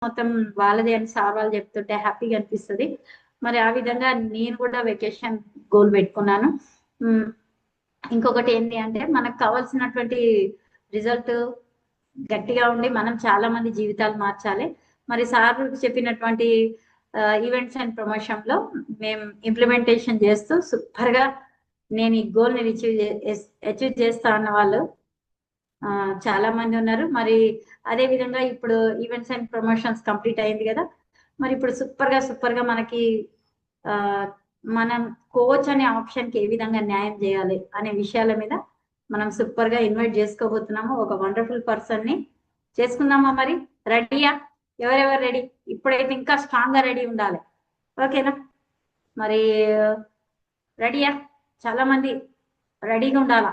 మొత్తం వాళ్ళదే అని సార్ వాళ్ళు చెప్తుంటే హ్యాపీగా అనిపిస్తుంది. మరి ఆ విధంగా నేను కూడా వెకేషన్ గోల్ పెట్టుకున్నాను. ఉమ్, ఇంకొకటి ఏంటి అంటే మనకు కావాల్సినటువంటి రిజల్ట్ గట్టిగా ఉండి మనం చాలా మంది జీవితాలు మార్చాలి. మరి సార్ చెప్పినటువంటి ఈవెంట్స్ అండ్ ప్రమోషన్ లో మేము ఇంప్లిమెంటేషన్ చేస్తూ సూపర్ గా నేను ఈ గోల్ ని అచీవ్ చేస్తా అన్న వాళ్ళు ఆ, చాలా మంది ఉన్నారు. మరి అదే విధంగా ఇప్పుడు ఈవెంట్స్ అండ్ ప్రమోషన్స్ కంప్లీట్ అయింది కదా. మరి ఇప్పుడు సూపర్ గా మనకి ఆ మనం కోచ్ అనే ఆప్షన్ కి ఏ విధంగా న్యాయం చేయాలి అనే విషయాల మీద మనం సూపర్ గా ఇన్వైట్ చేసుకోబోతున్నాము. ఒక వండర్ఫుల్ పర్సన్ ని చేసుకుందామా? మరి రెడీయా? ఎవరెవరు రెడీ? ఇప్పుడైతే ఇంకా స్ట్రాంగ్ గా రెడీ ఉండాలి. ఓకేనా? మరి రెడీయా? చాలా మంది రెడీగా ఉండాలా?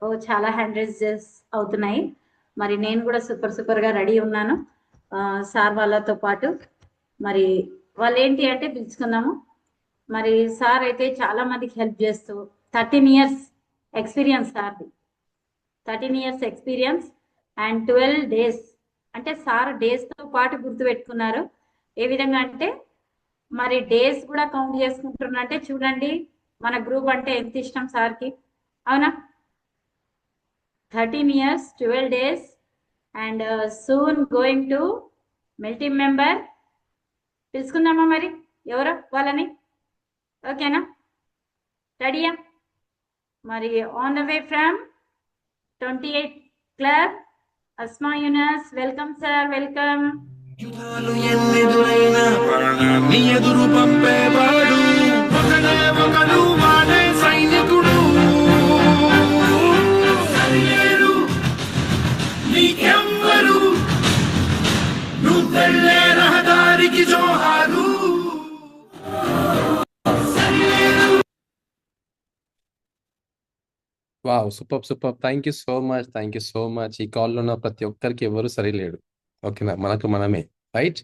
ఓ చాలా హ్యాండ్ రైజెస్ అవుతున్నాయి. మరి నేను కూడా సూపర్ గా రెడీ ఉన్నాను ఆ, సార్ వాళ్ళతో పాటు. మరి వాళ్ళు ఏంటి అంటే పిలుచుకుందాము. మరి సార్ అయితే చాలా మందికి హెల్ప్ చేస్తూ 13 years ఎక్స్పీరియన్స్ సార్ది. 13 years ఎక్స్పీరియన్స్ అండ్ 12 days. అంటే సార్ డేస్ తో పాటు గుర్తు పెట్టుకున్నారు. ఏ విధంగా అంటే మరి డేస్ కూడా కౌంట్ చేసుకుంటున్నంటే చూడండి మన గ్రూప్ అంటే ఎంత ఇష్టం సార్కి. అవునా? 13 years, 12 days, and soon going to multi member. పిలుచుకుందామా మరి ఎవరో వాళ్ళని? ఓకేనా? రెడీయా? మరి on the way from 28 club Asma Younus. Welcome sir, welcome. యుధాలు ఎన్నెదురైనా ప్రాణాన్ని ఎదురు పంపేవాడు ఒకడే ఒకడు వాడే సైనికుడు సరిలేరు నీకెవ్వరు నువ్వెళ్ళే రహదారికి జోహారు wow! Super! Super! Thank you so much. Thank you so much. ఈ కాల్‌లో ఉన్న ప్రతి ఒక్కరికి ఎవరు సరిలేడు. ఓకేనా? మనకు మనమే. రైట్?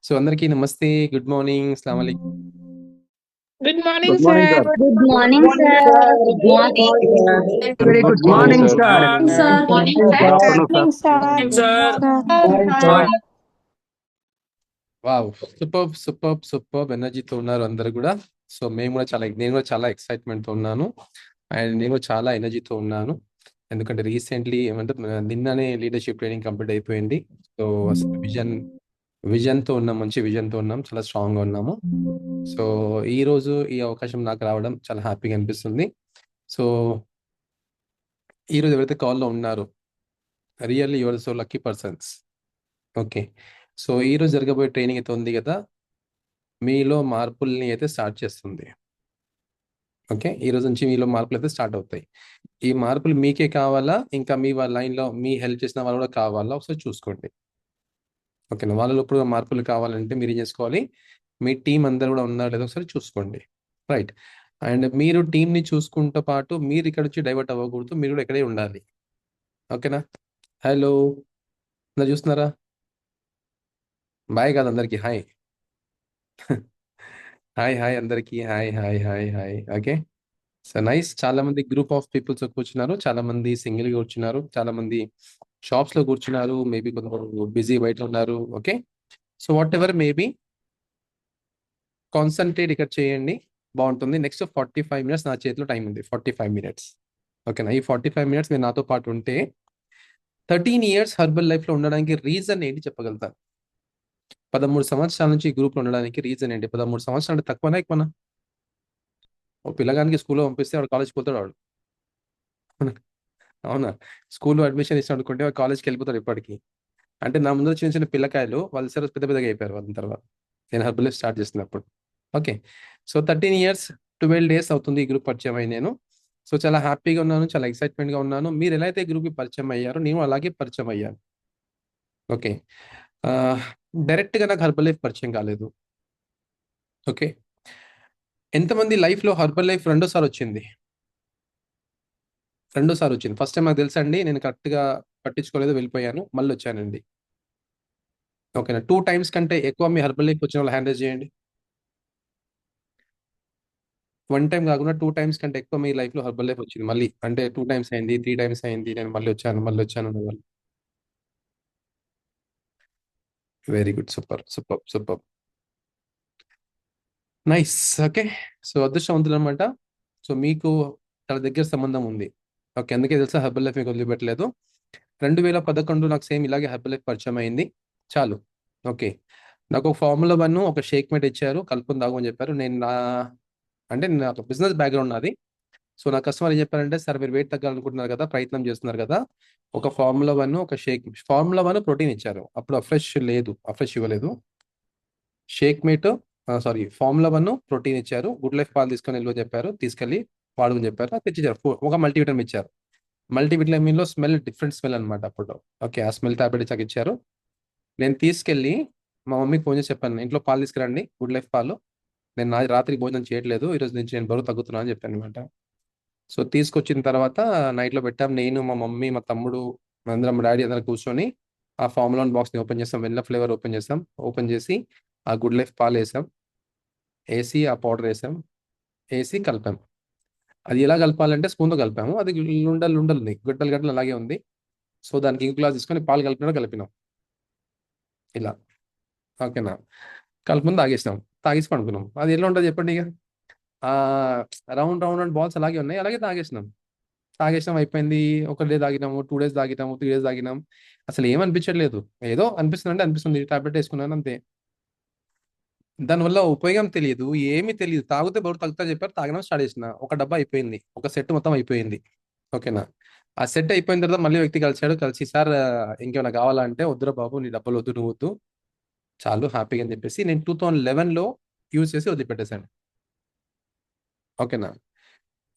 సో, అందరికీ నమస్తే. Good morning. అస్సలాము అలైకుం. Good morning, Good morning, sir. sir. Good morning, Good morning, sir. sir. Good Good morning. morning, sir. Very Good good morning, morning, sir. sir. Morning, Good sir. afternoon, sir. Morning, sir. Morning, sir. Wow! Superb ఎనర్జీతో ఉన్నారు అందరూ గూడా. So, నేను గూడా చాలా ఎక్సైట్‌మెంట్‌తో ఉన్నాను. And నేను గూడా చాలా ఎనర్జీతో ఉన్నాను. ఎందుకంటే రీసెంట్‌లీ నిన్ననే లీడర్‌షిప్ ట్రైనింగ్ కంప్లీట్ అయిపోయింది. సో, అసలు విజన్‌తో ఉన్నాం. మంచి విజన్‌తో ఉన్నాం. చాలా స్ట్రాంగ్‌గా ఉన్నాము. సో, ఈరోజు ఈ అవకాశం నాకు రావడం చాలా హ్యాపీగా అనిపిస్తుంది. సో, ఈరోజు ఎవరైతే కాల్‌లో ఉన్నారో really you are so lucky persons. Okay. So, ఈరోజు జరగబోయే ట్రైనింగ్ అయితే ఉంది గదా! మీలో మార్పుల్ని అయితే స్టార్ట్ చేస్తుంది. ఓకే. ఈరోజు నుంచి మీలో మార్పులైతే స్టార్ట్ అవుతాయి. ఈ మార్పులు మీకే కావాలా? ఇంకా మీ లైన్‌లో మీ హెల్ప్ చేసిన వాళ్ళు గూడా కావాలా? ఒకసారి చూసుకోండి. ఓకేనా? వాళ్ళలో ఇప్పుడు మార్పులు కావాలంటే మీరేం చేసుకోవాలి? మీ టీమ్ అందరూ గూడా ఉన్నారో లేదో ఒకసారి చూసుకోండి. రైట్. అండ్ మీరు టీమ్‌ని చూసుకుంటూ పాటు మీరు ఇక్కడ నుంచి డైవర్ట్ అవ్వకూడదు. మీరు గూడా ఇక్కడే ఉండాలి. ఓకేనా? హలో! అందరూ చూస్తున్నారా? బాయ్ కాదు అందరికి. హాయ్. హాయ్ అందరికి. హాయ్. ఓకే. So, nice. చాలా మంది గ్రూప్ ఆఫ్ పీపుల్స్ కూర్చున్నారు. చాలా మంది సింగిల్‌గా కూర్చున్నారు. చాలా మంది షాప్స్‌లో కూర్చున్నారు. మేబీ కొందరు బిజీ బయట ఉన్నారు. Okay. So, whatever maybe concentrate ఇక్కడ చేయండి. బావుంటుంది. నెక్స్ట్ 45 మినిట్స్ నా చేతిలో టైం ఉంది. 45 మినిట్స్. ఓకేనా? ఈ 45 మినిట్స్ మీరు నాతో పాటు ఉంటే 13 ఇయర్స్ హెర్బల్ లైఫ్‌లో ఉండడానికి రీజన్ ఏంటి చెప్పగలుగుతారు? 13 సంవత్సరాల నుంచి ఈ గ్రూప్‌లో ఉండడానికి రీజన్ ఏంటి? 13 సంవత్సరాలు అంటే తక్కువనా? ఎక్కువనా? ఓ పిల్లగానికి స్కూల్‌లో పంపిస్తే వాడు కాలేజ్‌కి పోతాడు వాడు. అవునా? స్కూల్‌లో అడ్మిషన్ ఇచ్చామనుకుంటే వాడు కాలేజ్‌కెళ్ళిపోతాడు ఎప్పటికి. అంటే నా ముందర చిన్న చిన్న పిల్లకాయలు వాళ్ళు సరే పెద్దగా అయిపోయారు వాళ్ళ తర్వాత. నేను హెర్బల్ లైఫ్ స్టార్ట్ చేసినప్పుడు. ఓకే. సో, 13 ఇయర్స్ 12 డేస్ అవుతుంది ఈ గ్రూప్ పరిచయం అయ్యి నేను. సో, చాలా హ్యాపీగా ఉన్నాను. చాలా ఎక్సైట్‌మెంట్‌గా ఉన్నాను. మీరు ఎలా అయితే గ్రూప్‌కి పరిచయం అయ్యారో నేను అలాగే పరిచయం అయ్యాను. ఓకే. డైరెక్ట్‌గా నాకు హెర్బల్ లైఫ్ పరిచయం కాలేదు. ఓకే. ఎంతమంది లైఫ్‌లో హెర్బల్ లైఫ్ రెండోసారొచ్చింది? రెండోసారొచ్చింది. ఫస్ట్ టైమ్ నాకు తెలుసండి. నేను కరెక్ట్‌గా పట్టించుకోలేదు. వెళ్ళిపోయాను. మళ్ళొచ్చానండి. ఓకేనా? 2 టైమ్స్ కంటే ఎక్కువ మీ హెర్బల్ లైఫ్ వచ్చిన వాళ్ళు హ్యాండ్ రైజ్ చేయండి. 1 టైమ్ కాకుండా 2 టైమ్స్ కంటే ఎక్కువ మీ లైఫ్‌లో హెర్బల్ లైఫ్ వచ్చింది మళ్ళీ. అంటే 2 టైమ్స్ అయింది, 3 టైమ్స్ అయింది. నేను మళ్ళొచ్చాను అనేవాళ్ళు. Very good, super super super, nice. Okay, so అదృష్టవంతులు అనమాట. సో మీకు చాలా దగ్గర సంబంధం ఉంది. ఓకే, అందుకే తెలుసా హెర్బల్ లైఫ్ మీకు వదిలిపెట్టలేదు. 2011 నాకు సేమ్ ఇలాగే హెర్బల్ లైఫ్ పరిచయం అయింది. చాలు. ఓకే, నాకు ఒక ఫార్ములా 1 ఒక షేక్ మేట్ ఇచ్చారు, కలుపుకొని తాగమని చెప్పారు. అంటే నాకు బిజినెస్ బ్యాక్గ్రౌండ్ నాది. సో నా కస్టమర్ ఏం చెప్పారంటే, సార్ మీరు వెయిట్ తగ్గాలనుకుంటున్నారు కదా, ప్రయత్నం చేస్తున్నారు కదా, ఒక ఫార్ములా 1 ఒక ఫార్ములా 1 ప్రోటీన్ ఇచ్చారు. అప్పుడు అఫ్రెష్ ఇవ్వలేదు. Shake mate, sorry, formula 1 protein ఇచ్చారు. గుడ్ లైఫ్ పాలు తీసుకొని వెళ్ళి చెప్పారు, తీసుకెళ్ళి వాడుకొని చెప్పారు, అది తెచ్చిచ్చారు. ఒక మల్టీవిటమిన్ ఇచ్చారు. మల్టీవిటమిన్ లో స్మెల్ డిఫరెంట్ స్మెల్ అనమాట అప్పుడు. ఓకే, ఆ స్మెల్ టాబ్లెట్ ఇచ్చాక ఇచ్చారు. నేను తీసుకెళ్ళి మా మమ్మీకి ఫోన్ చేసి చెప్పాను, ఇంట్లో పాలు తీసుకురండి, గుడ్ లైఫ్ పాలు, నేను రాత్రికి భోజనం చేయట్లేదు, ఈ రోజు నుంచి నేను బరువు తగ్గుతున్నాను అని చెప్పాను అనమాట. సో తీసుకొచ్చిన తర్వాత నైట్లో పెట్టాం. నేను, మా మమ్మీ, మా తమ్ముడు, అందరం, డాడీ అందరం కూర్చొని ఆ ఫార్ములా బాక్స్ని ఓపెన్ చేస్తాం, వెనిలా ఫ్లేవర్ ఓపెన్ చేస్తాం. ఓపెన్ చేసి ఆ గుడ్ లైఫ్ పాలు వేసి ఆ పౌడర్ వేసి కలిపాం. అది ఎలా కలపాలంటే స్పూన్తో కలిపాము. అది ఉండలు ఉంది, గడ్డలు అలాగే ఉంది. సో దానికి ఇంకో గ్లాస్ తీసుకొని పాలు కలిపినాం ఇలా. ఓకేనా, కలుపుకొని తాగేసి పడుకున్నాం. అది ఎలా ఉంటుంది చెప్పండి ఇక. రౌండ్ బాల్స్ అలాగే ఉన్నాయి, అలాగే తాగేసినాం, అయిపోయింది. ఒక డే తాగినాము, 2 days తాగినాము, 3 days తాగినాం. అసలు ఏమనిపించట్లేదు, ఏదో అనిపిస్తుంది, టాబ్లెట్ వేసుకున్నాను అంతే. దానివల్ల ఉపయోగం తెలియదు, ఏమీ తెలియదు. తాగితే బరువు తగ్గుతా చెప్పారు, తాగడం స్టార్ట్ చేసిన. ఒక డబ్బా అయిపోయింది, ఒక సెట్ మొత్తం అయిపోయింది. ఓకేనా, ఆ సెట్ అయిపోయిన తర్వాత మళ్ళీ వ్యక్తి కలిసి సార్ ఇంకేమైనా కావాలా అంటే, వద్దురా బాబు, నీ డబ్బులు వద్దు, నువ్వు వద్దు, చాలు హ్యాపీగా అని చెప్పేసి నేను 2011లో యూజ్ చేసి వదిలిపెట్టేశాను. ఓకేనా,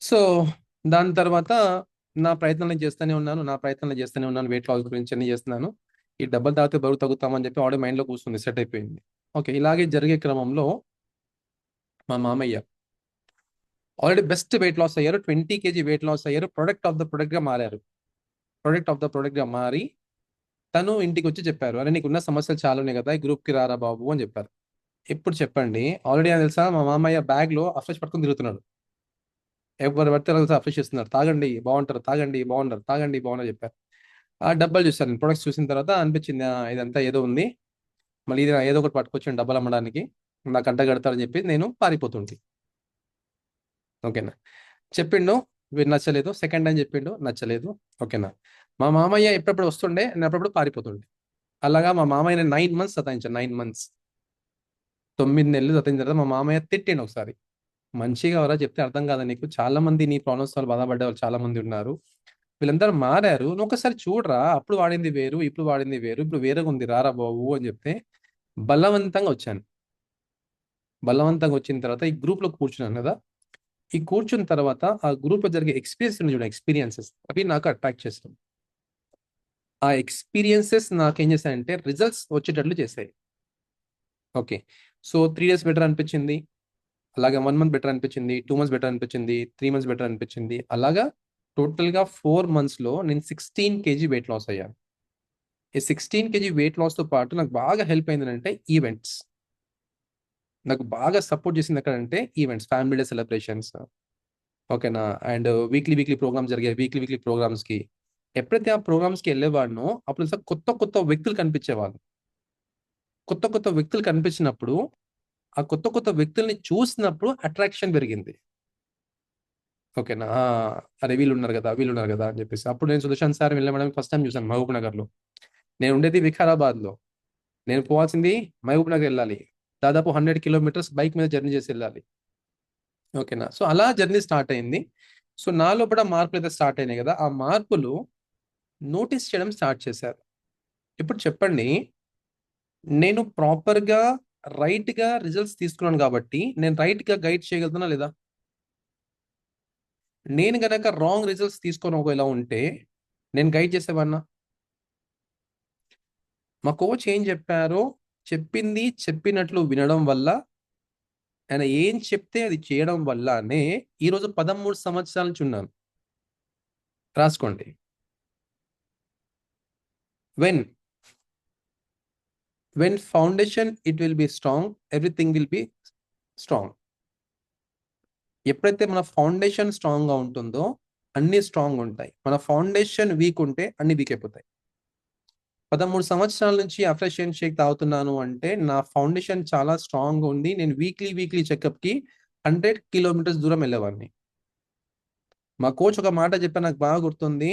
సో దాని తర్వాత నా ప్రయత్నాలు చేస్తూనే ఉన్నాను, వెయిట్ లాస్ గురించి అన్ని చేస్తున్నాను. ఈ డబ్బులు తాగితే బరువు తగ్గుతామని చెప్పి ఆడే మైండ్లో కూర్చుంది, సెట్ అయిపోయింది. ఓకే, ఇలాగే జరిగే క్రమంలో మా మామయ్య ఆల్రెడీ బెస్ట్ వెయిట్ లాస్ అయ్యారు, 20 kg వెయిట్ లాస్ అయ్యారు, ప్రొడక్ట్ ఆఫ్ ద ప్రొడక్ట్ గా మారి తను ఇంటికి వచ్చి చెప్పారు, అరే నీకున్న సమస్యలు చాలా ఉన్నాయి కదా, ఈ గ్రూప్కి రారా బాబు అని చెప్పారు. ఎప్పుడు చెప్పండి, ఆల్రెడీ అని తెలుసా, మా మామయ్య బ్యాగ్ లో అఫ్రెష్ పట్టుకుని తిరుగుతున్నాడు. ఎవరు పడితే అఫ్రెష్ ఇస్తున్నారు, తాగండి బాగుంటారు, చెప్పారు. ఆ డబ్బాలు చూసాను, ప్రొడక్ట్స్ చూసిన తర్వాత అనిపించింది, ఇదంతా ఏదో ఉంది, మళ్ళీ ఇది ఏదో ఒకటి పట్టుకొచ్చాను డబ్బాలు అమ్మడానికి, నాకు అంట కడతారని చెప్పి నేను పారిపోతుంది. ఓకేనా, చెప్పిండు, వీరు నచ్చలేదు. సెకండ్ టైం చెప్పిండు, నచ్చలేదు. ఓకేనా, మా మామయ్య ఎప్పుడప్పుడు వస్తుండే, నేను అప్పుడప్పుడు పారిపోతుండే. అలాగా మా మామయ్య 9 months సతాయించాను, 9 months, 9 నెలలు సతాయించిన తర్వాత మా మామయ్య తిట్టిండు ఒకసారి. మంచిగా ఎవరా చెప్తే అర్థం కాదా నీకు, చాలా మంది నీ ప్రాబ్లమ్స్ వాళ్ళు బాధపడ్డే వాళ్ళు చాలా మంది ఉన్నారు, వీళ్ళందరూ మారారు, నువ్వు ఒకసారి చూడరా, అప్పుడు వాడింది వేరు, ఇప్పుడు వాడింది వేరు, ఇప్పుడు వేరేగా ఉంది, రారా బాబు అని చెప్తే బలవంతంగా వచ్చాను. బలవంతంగా వచ్చిన తర్వాత ఈ గ్రూప్ లో కూర్చున్నాను కదా, ఈ కూర్చున్న తర్వాత ఆ గ్రూప్ లో జరిగే ఎక్స్పీరియన్సెస్ అవి నాకు అట్రాక్ట్ చేస్తాయి. ఆ ఎక్స్పీరియన్సెస్ నాకేం చేశాయంటే రిజల్ట్స్ వచ్చేటట్లు చేశాయి. ఓకే, సో 3 days బెటర్ అనిపించింది, అలాగే 1 month బెటర్ అనిపించింది, 2 months బెటర్ అనిపించింది, 3 months బెటర్ అనిపించింది. అలాగా టోటల్గా 4 months లో నేను 16 kg వెయిట్ లాస్ అయ్యాను. ఈ 16 kg వెయిట్ లాస్తో పాటు నాకు బాగా హెల్ప్ అయింది అంటే ఈవెంట్స్. నాకు బాగా సపోర్ట్ చేసింది ఎక్కడంటే ఈవెంట్స్, ఫ్యామిలీ డే సెలబ్రేషన్స్. ఓకేనా, అండ్ వీక్లీ ప్రోగ్రామ్స్ జరిగాయి, వీక్లీ ప్రోగ్రామ్స్కి ఎప్పుడైతే ఆ ప్రోగ్రామ్స్కి వెళ్ళేవాడినో అప్పుడు కొత్త వ్యక్తులు కనిపించేవాళ్ళు. కొత్త వ్యక్తులు కనిపించినప్పుడు ఆ కొత్త వ్యక్తుల్ని చూసినప్పుడు అట్రాక్షన్ పెరిగింది. ఓకేనా, అరే వీళ్ళు ఉన్నారు కదా అని చెప్పేసి. అప్పుడు నేను సుదర్శన్ సార్ వెళ్ళడం ఫస్ట్ టైం చూసాను మహబూబ్ నగర్లో. నేను ఉండేది వికారాబాద్లో, నేను పోవాల్సింది మహబూబ్ నగర్ వెళ్ళాలి, దాదాపు 100 kilometers బైక్ మీద జర్నీ చేసి వెళ్ళాలి. ఓకేనా, సో అలా జర్నీ స్టార్ట్ అయింది. సో నా లోపల మార్పులు అయితే స్టార్ట్ అయినాయి కదా, ఆ మార్పులు నోటీస్ చేయడం స్టార్ట్ చేశారు. ఇప్పుడు చెప్పండి, నేను ప్రాపర్గా రైట్గా రిజల్ట్స్ తీసుకున్నాను కాబట్టి నేను రైట్గా గైడ్ చేయగలుగుతున్నా లేదా? నేను గనక రాంగ్ రిజల్ట్స్ తీసుకొని ఒకవేళ ఉంటే నేను గైడ్ చేసేవాడినా? మా కోచ్ ఏం చెప్పారో చెప్పినట్లు వినడం వల్ల, ఆయన ఏం చెప్తే అది చేయడం వల్లనే ఈరోజు 13 సంవత్సరాల నుంచి ఉన్నాను. రాసుకోండి. when foundation it will be strong, everything will be strong. ఎప్పుడైతే మన ఫౌండేషన్ స్ట్రాంగ్గా ఉంటుందో అన్ని స్ట్రాంగ్ ఉంటాయి, మన ఫౌండేషన్ వీక్ ఉంటే అన్ని వీక్ అయిపోతాయి. 13 సంవత్సరాల నుంచి అఫ్రెషియన్ షేక్ తాగుతున్నాను అంటే నా ఫౌండేషన్ చాలా స్ట్రాంగ్ ఉంది. నేను వీక్లీ చెకప్కి 100 కిలోమీటర్స్ దూరం వెళ్ళేవాడిని. మా కోచ్ ఒక మాట చెప్పా, నాకు బాగా గుర్తుంది.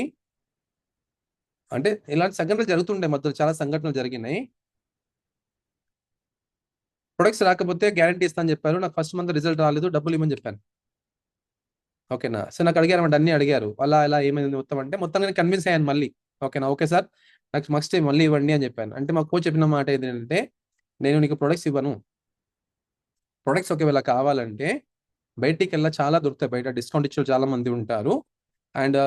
అంటే ఇలాంటి సంఘటనలు జరుగుతుండే, మధ్యలో చాలా సంఘటనలు జరిగినాయి. ప్రొడక్ట్స్ రాకపోతే గ్యారంటీ ఇస్తాను చెప్పారు. నాకు ఫస్ట్ మంత్ రిజల్ట్ రాలేదు, డబ్బులు ఇవ్వమని చెప్పాను. ఓకేనా. సో నాకు అడిగారు అంటే అన్ని అడిగారు, అలా ఏమైంది మొత్తం అంటే మొత్తం కన్విన్స్ అయ్యాను మళ్ళీ. ఓకేనా, ఓకే సార్ నాకు నెక్స్ట్ టైం మళ్ళీ ఇవ్వండి అని చెప్పాను. అంటే మా కోచ్ చెప్పిన మాట ఏంటంటే, నేను నీకు ప్రొడక్ట్స్ ఇవ్వను. ప్రొడక్ట్స్ ఒకవేళ కావాలంటే బయటికి వెళ్ళా చాలా దొరుకుతాయి, బయట డిస్కౌంట్ ఇచ్చే చాలా మంది ఉంటారు. అండ్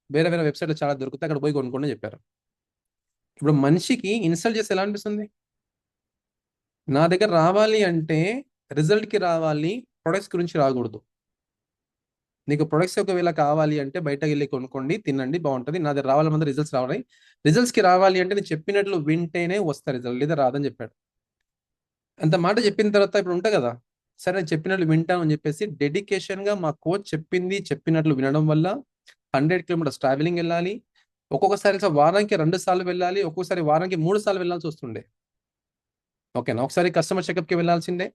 వేరే వెబ్సైట్లో చాలా దొరుకుతాయి, అక్కడ పోయి కొనుక్కోండి చెప్పారు. ఇప్పుడు మనిషికి ఇన్స్టాల్ చేస్తే ఎలా అనిపిస్తుంది? నా దగ్గర రావాలి అంటే రిజల్ట్కి రావాలి, ప్రొడక్ట్స్ గురించి రాకూడదు. నీకు ప్రొడక్ట్స్ ఒకవేళ కావాలి అంటే బయటకు వెళ్ళి కొనుక్కోండి, తినండి, బాగుంటుంది. నా దగ్గర రావాలి ముందు రిజల్ట్స్ రావాలి. రిజల్ట్స్కి రావాలి అంటే నేను చెప్పినట్లు వింటేనే వస్తా రిజల్ట్, లేదా రాదని చెప్పాడు. అంత మాట చెప్పిన తర్వాత ఇప్పుడు ఉంటా కదా, సరే నేను చెప్పినట్లు వింటాను అని చెప్పేసి డెడికేషన్గా మా కోచ్ చెప్పినట్లు వినడం వల్ల 100 కిలోమీటర్స్ ట్రావెలింగ్ వెళ్ళాలి. ఒక్కొక్కసారి వారానికి 2 సార్లు వెళ్ళాలి, ఒక్కొక్కసారి వారానికి 3 సార్లు వెళ్ళాల్సి వస్తుండే. ఓకేనా. ఒకసారి కస్టమర్ చెకప్కి వెళ్ళాల్సిందే,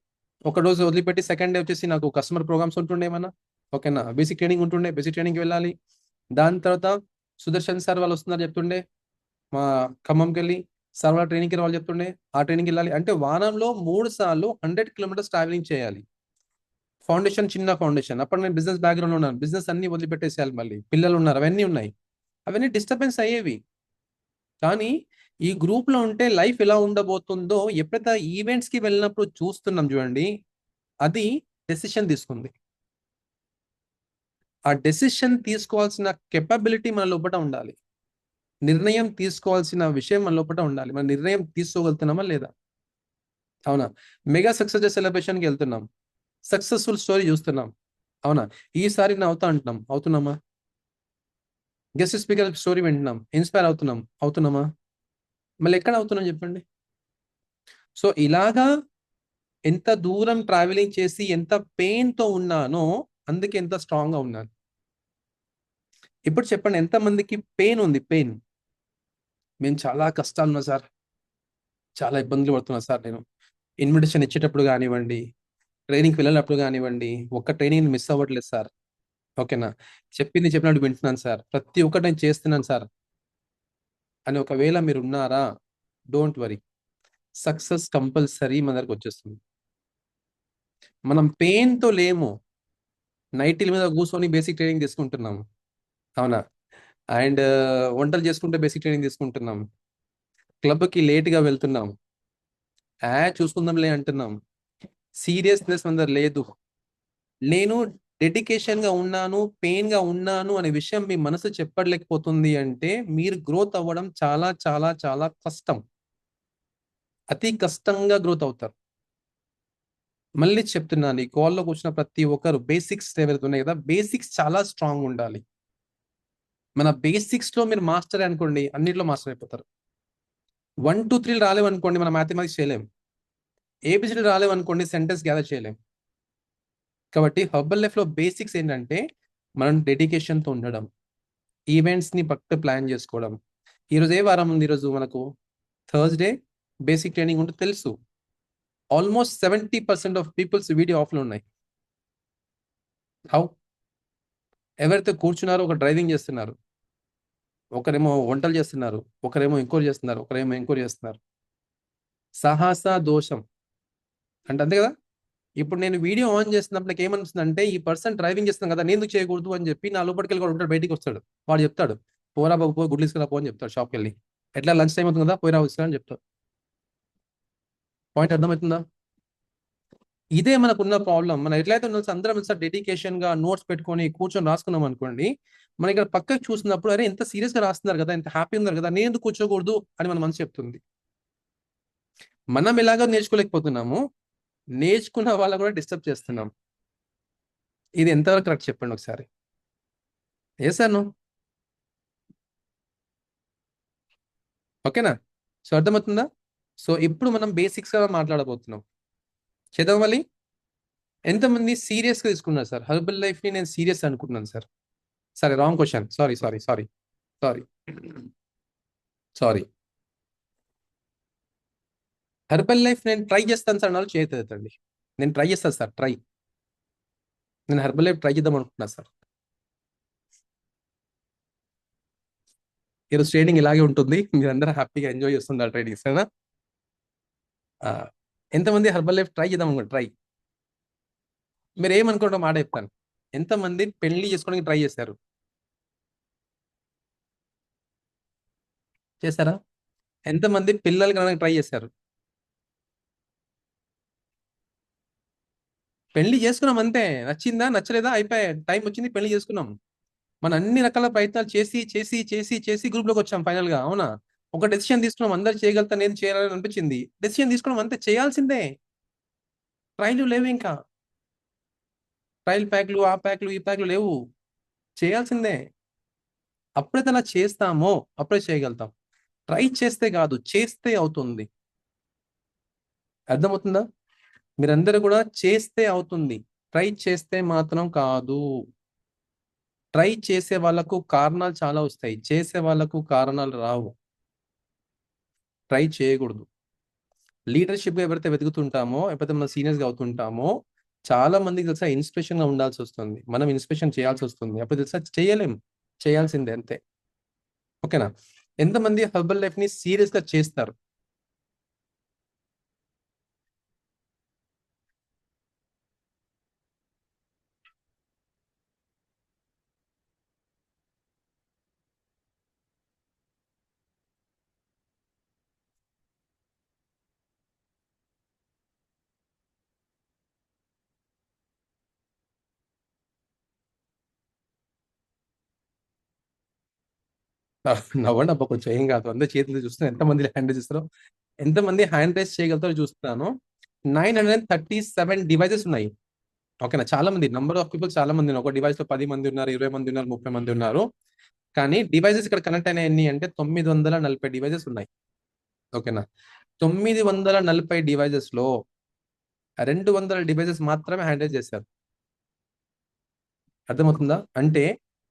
ఒక రోజు వదిలిపెట్టి సెకండ్ డే వచ్చేసి నాకు కస్టమర్ ప్రోగ్రామ్స్ ఉంటుండే ఏమన్నా. ఓకేనా, బేసిక్ ట్రైనింగ్ ఉంటుండే, బేసిక్ ట్రైనింగ్కి వెళ్ళాలి. దాని తర్వాత సుదర్శన్ సార్ వాళ్ళు వస్తున్నారు చెప్తుండే, మా ఖమ్మంకి వెళ్ళి సార్ వాళ్ళ ట్రైనింగ్కి వాళ్ళు చెప్తుండే, ఆ ట్రైనింగ్కి వెళ్ళాలి. అంటే వారంలో 3 సార్లు 100 కిలోమీటర్స్ ట్రావెలింగ్ చేయాలి. ఫౌండేషన్ చిన్న ఫౌండేషన్, అప్పుడు నేను బిజినెస్ బ్యాక్గ్రౌండ్ ఉన్నాను, బిజినెస్ అన్ని వదిలిపెట్టేసేయాలి, మళ్ళీ పిల్లలు ఉన్నారు, అవన్నీ ఉన్నాయి, అవన్నీ డిస్టర్బెన్స్ అయ్యేవి. కానీ ఈ గ్రూప్లో ఉంటే లైఫ్ ఎలా ఉండబోతుందో ఎప్పుడైతే ఈవెంట్స్కి వెళ్ళినప్పుడు చూస్తున్నాం చూడండి, అది డెసిషన్ తీసుకుంది. ఆ డెసిషన్ తీసుకోవాల్సిన కెపబిలిటీ మన లోపల ఉండాలి, నిర్ణయం తీసుకోవాల్సిన విషయం మన లోపల ఉండాలి. మన నిర్ణయం తీసుకోగలుగుతున్నామా లేదా? అవునా. మెగా సక్సెస్ డే సెలబ్రేషన్కి వెళ్తున్నాం, సక్సెస్ఫుల్ స్టోరీ చూస్తున్నాం, అవునా. ఈసారి నేను అవుతున్నామా? గెస్ట్ స్పీకర్ స్టోరీ వింటున్నాం, ఇన్స్పైర్ అవుతున్నామా? మళ్ళీ ఎక్కడ అవుతున్నాం చెప్పండి. సో ఇలాగా ఎంత దూరం ట్రావెలింగ్ చేసి ఎంత పెయిన్తో ఉన్నానో అందుకే ఎంత స్ట్రాంగ్గా ఉన్నాను. ఇప్పుడు చెప్పండి, ఎంతమందికి పెయిన్ ఉంది? పెయిన్, మేము చాలా కష్టాలు ఉన్నా సార్, చాలా ఇబ్బందులు పడుతున్నా సార్, నేను ఇన్విటేషన్ ఇచ్చేటప్పుడు కానివ్వండి, ట్రైనింగ్కి వెళ్ళినప్పుడు కానివ్వండి, ఒక్క ట్రైనింగ్ మిస్ అవ్వట్లేదు సార్. ఓకేనా, చెప్పినట్టు వింటున్నాను సార్, ప్రతి ఒక్కటి నేను చేస్తున్నాను సార్ అని ఒకవేళ మీరు ఉన్నారా, డోంట్ వరీ, సక్సెస్ కంపల్సరీ మన దగ్గరకు వచ్చేస్తుంది. మనం పెయిన్తో లేము, నైటీల మీద కూర్చొని బేసిక్ ట్రైనింగ్ తీసుకుంటున్నాము, అవునా. అండ్ వంటలు చేసుకుంటే బేసిక్ ట్రైనింగ్ తీసుకుంటున్నాం, క్లబ్కి లేట్గా వెళ్తున్నాం, చూసుకుందాంలే అంటున్నాం. సీరియస్నెస్ మన దగ్గర లేదు. నేను డెడికేషన్గా ఉన్నాను, పెయిన్గా ఉన్నాను అనే విషయం మీ మనసు చెప్పలేకపోతుంది అంటే మీరు గ్రోత్ అవ్వడం చాలా చాలా చాలా కష్టం, అతి కష్టంగా గ్రోత్ అవుతారు. మళ్ళీ చెప్తున్నాను, ఈ కాల్లో కూర్చున్న ప్రతి ఒక్కరు బేసిక్స్ ఏవైతే ఉన్నాయి కదా, బేసిక్స్ చాలా స్ట్రాంగ్ ఉండాలి. మన బేసిక్స్లో మీరు మాస్టర్ అనుకోండి, అన్నిట్లో మాస్టర్ అయిపోతారు. 1 2 3 రాలేవనుకోండి, మన మ్యాథమెటిక్స్ చేయలేం. ఏబిసిడి రాలేవనుకోండి, సెంటెన్స్ గ్యాదర్ చేయలేం. కాబట్టి హర్బల్ లైఫ్లో బేసిక్స్ ఏంటంటే మనం డెడికేషన్తో ఉండడం, ఈవెంట్స్ని పక్క ప్లాన్ చేసుకోవడం. ఈరోజు ఏ వారం ఉంది? ఈరోజు మనకు థర్స్డే, బేసిక్ ట్రైనింగ్ ఉంటుంది తెలుసు. ఆల్మోస్ట్ 70% ఆఫ్ పీపుల్స్ వీడియో ఆఫ్లో ఉన్నాయి. హౌ? ఎవరైతే కూర్చున్నారో ఒక డ్రైవింగ్ చేస్తున్నారు, ఒకరేమో వంటలు చేస్తున్నారు, ఒకరేమో ఇంకోటి చేస్తున్నారు, ఒకరేమో ఇంకోటి చేస్తున్నారు. సాహస దోషం అంటే అంతే కదా. ఇప్పుడు నేను వీడియో ఆన్ చేస్తున్నప్పుడు నాకు ఏమనిపిస్తుంది అంటే, ఈ పర్సన్ డ్రైవింగ్ చేస్తున్నాను కదా, నేను ఎందుకు చేయకూడదు అని చెప్పి నా లోపలికి వెళ్ళి ఉంటాడు, బయటికి వస్తాడు, వాడు చెప్తాడు పోరా బాబు, పోయి గుడ్లు తీసుకురా పో అని చెప్తాడు. షాప్కి వెళ్ళి ఎట్లా లంచ్ టైం అవుతుంది కదా, పోయిరా వచ్చా అని చెప్తాడు. పాయింట్ అర్థమవుతుందా? ఇదే మనకున్న ప్రాబ్లం. మనం ఎట్లయితే అందరం డెడికేషన్గా నోట్స్ పెట్టుకొని కూర్చొని రాసుకున్నాం అనుకోండి, మన ఇక్కడ పక్కకు చూసినప్పుడు అరే ఎంత సీరియస్గా రాస్తున్నారు కదా, ఎంత హ్యాపీ ఉన్నారు కదా, నేను ఎందుకు కూర్చోకూడదు అని మన మనసు చెప్తుంది. మనం ఎలాగో నేర్చుకోలేకపోతున్నాము, నేర్చుకున్న వాళ్ళని కూడా డిస్టర్బ్ చేస్తున్నాం. ఇది ఎంతవరకు కరెక్ట్ చెప్పండి ఒకసారి. ఏ సార్ నువ్వు ఓకేనా? సో అర్థమవుతుందా? సో ఇప్పుడు మనం బేసిక్స్గా మాట్లాడబోతున్నాం. చేద్దాం మళ్ళీ. ఎంతమంది సీరియస్గా తీసుకున్నారు సార్ హెర్బల్ లైఫ్ని? నేను సీరియస్ అనుకుంటున్నాను సార్. సరే, wrong question, sorry. Herbal life నేను ట్రై చేస్తాను సార్, అన్నారు చేయలేదండి. నేను ట్రై చేస్తాను సార్, నేను హెర్బల్ లైఫ్ ట్రై చేద్దాం అనుకుంటున్నా సార్. ఈరోజు ట్రైనింగ్ ఇలాగే ఉంటుంది, మీరందరూ హ్యాపీగా ఎంజాయ్ చేస్తున్నారు ట్రైనింగ్, సరేనా? ఎంతమంది హెర్బల్ లైఫ్ ట్రై చేద్దాం అనుకోండి, ట్రై. మీరు ఏమనుకుంటారో మాట చెప్తాను. ఎంతమంది పెళ్లి చేసుకోవడానికి ట్రై చేశారా? ఎంతమంది పిల్లలు కనడానికి ట్రై చేశారు? పెళ్లి చేసుకున్నాం అంతే. నచ్చిందా నచ్చలేదా అయిపోయి టైం వచ్చింది, పెళ్లి చేసుకున్నాం. మన అన్ని రకాల ప్రయత్నాలు చేసి చేసి చేసి చేసి గ్రూప్ లోకి వచ్చాం ఫైనల్ గా, అవునా? ఒక డెసిషన్ తీసుకున్నాం, అందరు చేయగలుగుతా, నేను చేయాలని అనిపించింది, డెసిషన్ తీసుకున్నాం అంతే, చేయాల్సిందే. ట్రైలు లేవు, ఇంకా ట్రైల్ ప్యాక్లు, ఆ ప్యాక్లు, ఈ ప్యాక్లు లేవు, చేయాల్సిందే. అప్పుడైతే అలా చేస్తామో అప్పుడే చేయగలుగుతాం. ట్రై చేస్తే కాదు, చేస్తే అవుతుంది. అర్థమవుతుందా? మీరందరూ కూడా చేస్తే అవుతుంది, ట్రై చేస్తే మాత్రం కాదు. ట్రై చేసే వాళ్ళకు కారణాలు చాలా వస్తాయి, చేసే వాళ్ళకు కారణాలు రావు. ట్రై చేయకూడదు. లీడర్షిప్ గా ఎవరైతే వెతుకుతుంటామో, ఎప్పుడైతే మనం సీనియర్స్ గా అవుతుంటామో, చాలా మందికి తెలుసా ఇన్స్పిరేషన్ గా ఉండాల్సి వస్తుంది, మనం ఇన్స్పిరేషన్ చేయాల్సి వస్తుంది. అప్పుడు తెలుసా చేయలేం, చేయాల్సిందే అంతే. ఓకేనా? ఎంతమంది హెర్బల్ లైఫ్ ని సీరియస్ గా చేస్తారు? నవ్వండి అబ్బా, కొంచెం ఏం కాదు. అందరు చేతులు చూస్తున్నాను, ఎంతమంది హ్యాండ్ రైజ్ చేస్తారో, ఎంతమంది హ్యాండ్ రైజ్ చేయగలుగుతారో చూస్తున్నాను. 937 డివైజెస్ ఉన్నాయి. ఓకేనా? చాలా మంది, నంబర్ ఆఫ్ పీపుల్ చాలా మంది ఉన్నారు. ఒక డివైస్ లో 10 మంది ఉన్నారు, 20 మంది ఉన్నారు, 30 మంది ఉన్నారు. కానీ డివైజెస్ ఇక్కడ కనెక్ట్ అయినాయి అంటే 940 డివైజెస్ ఉన్నాయి. ఓకేనా? 940 డివైజెస్ లో 200 డివైజెస్ మాత్రమే హ్యాండ్ రైజ్ చేశారు. అర్థమవుతుందా? అంటే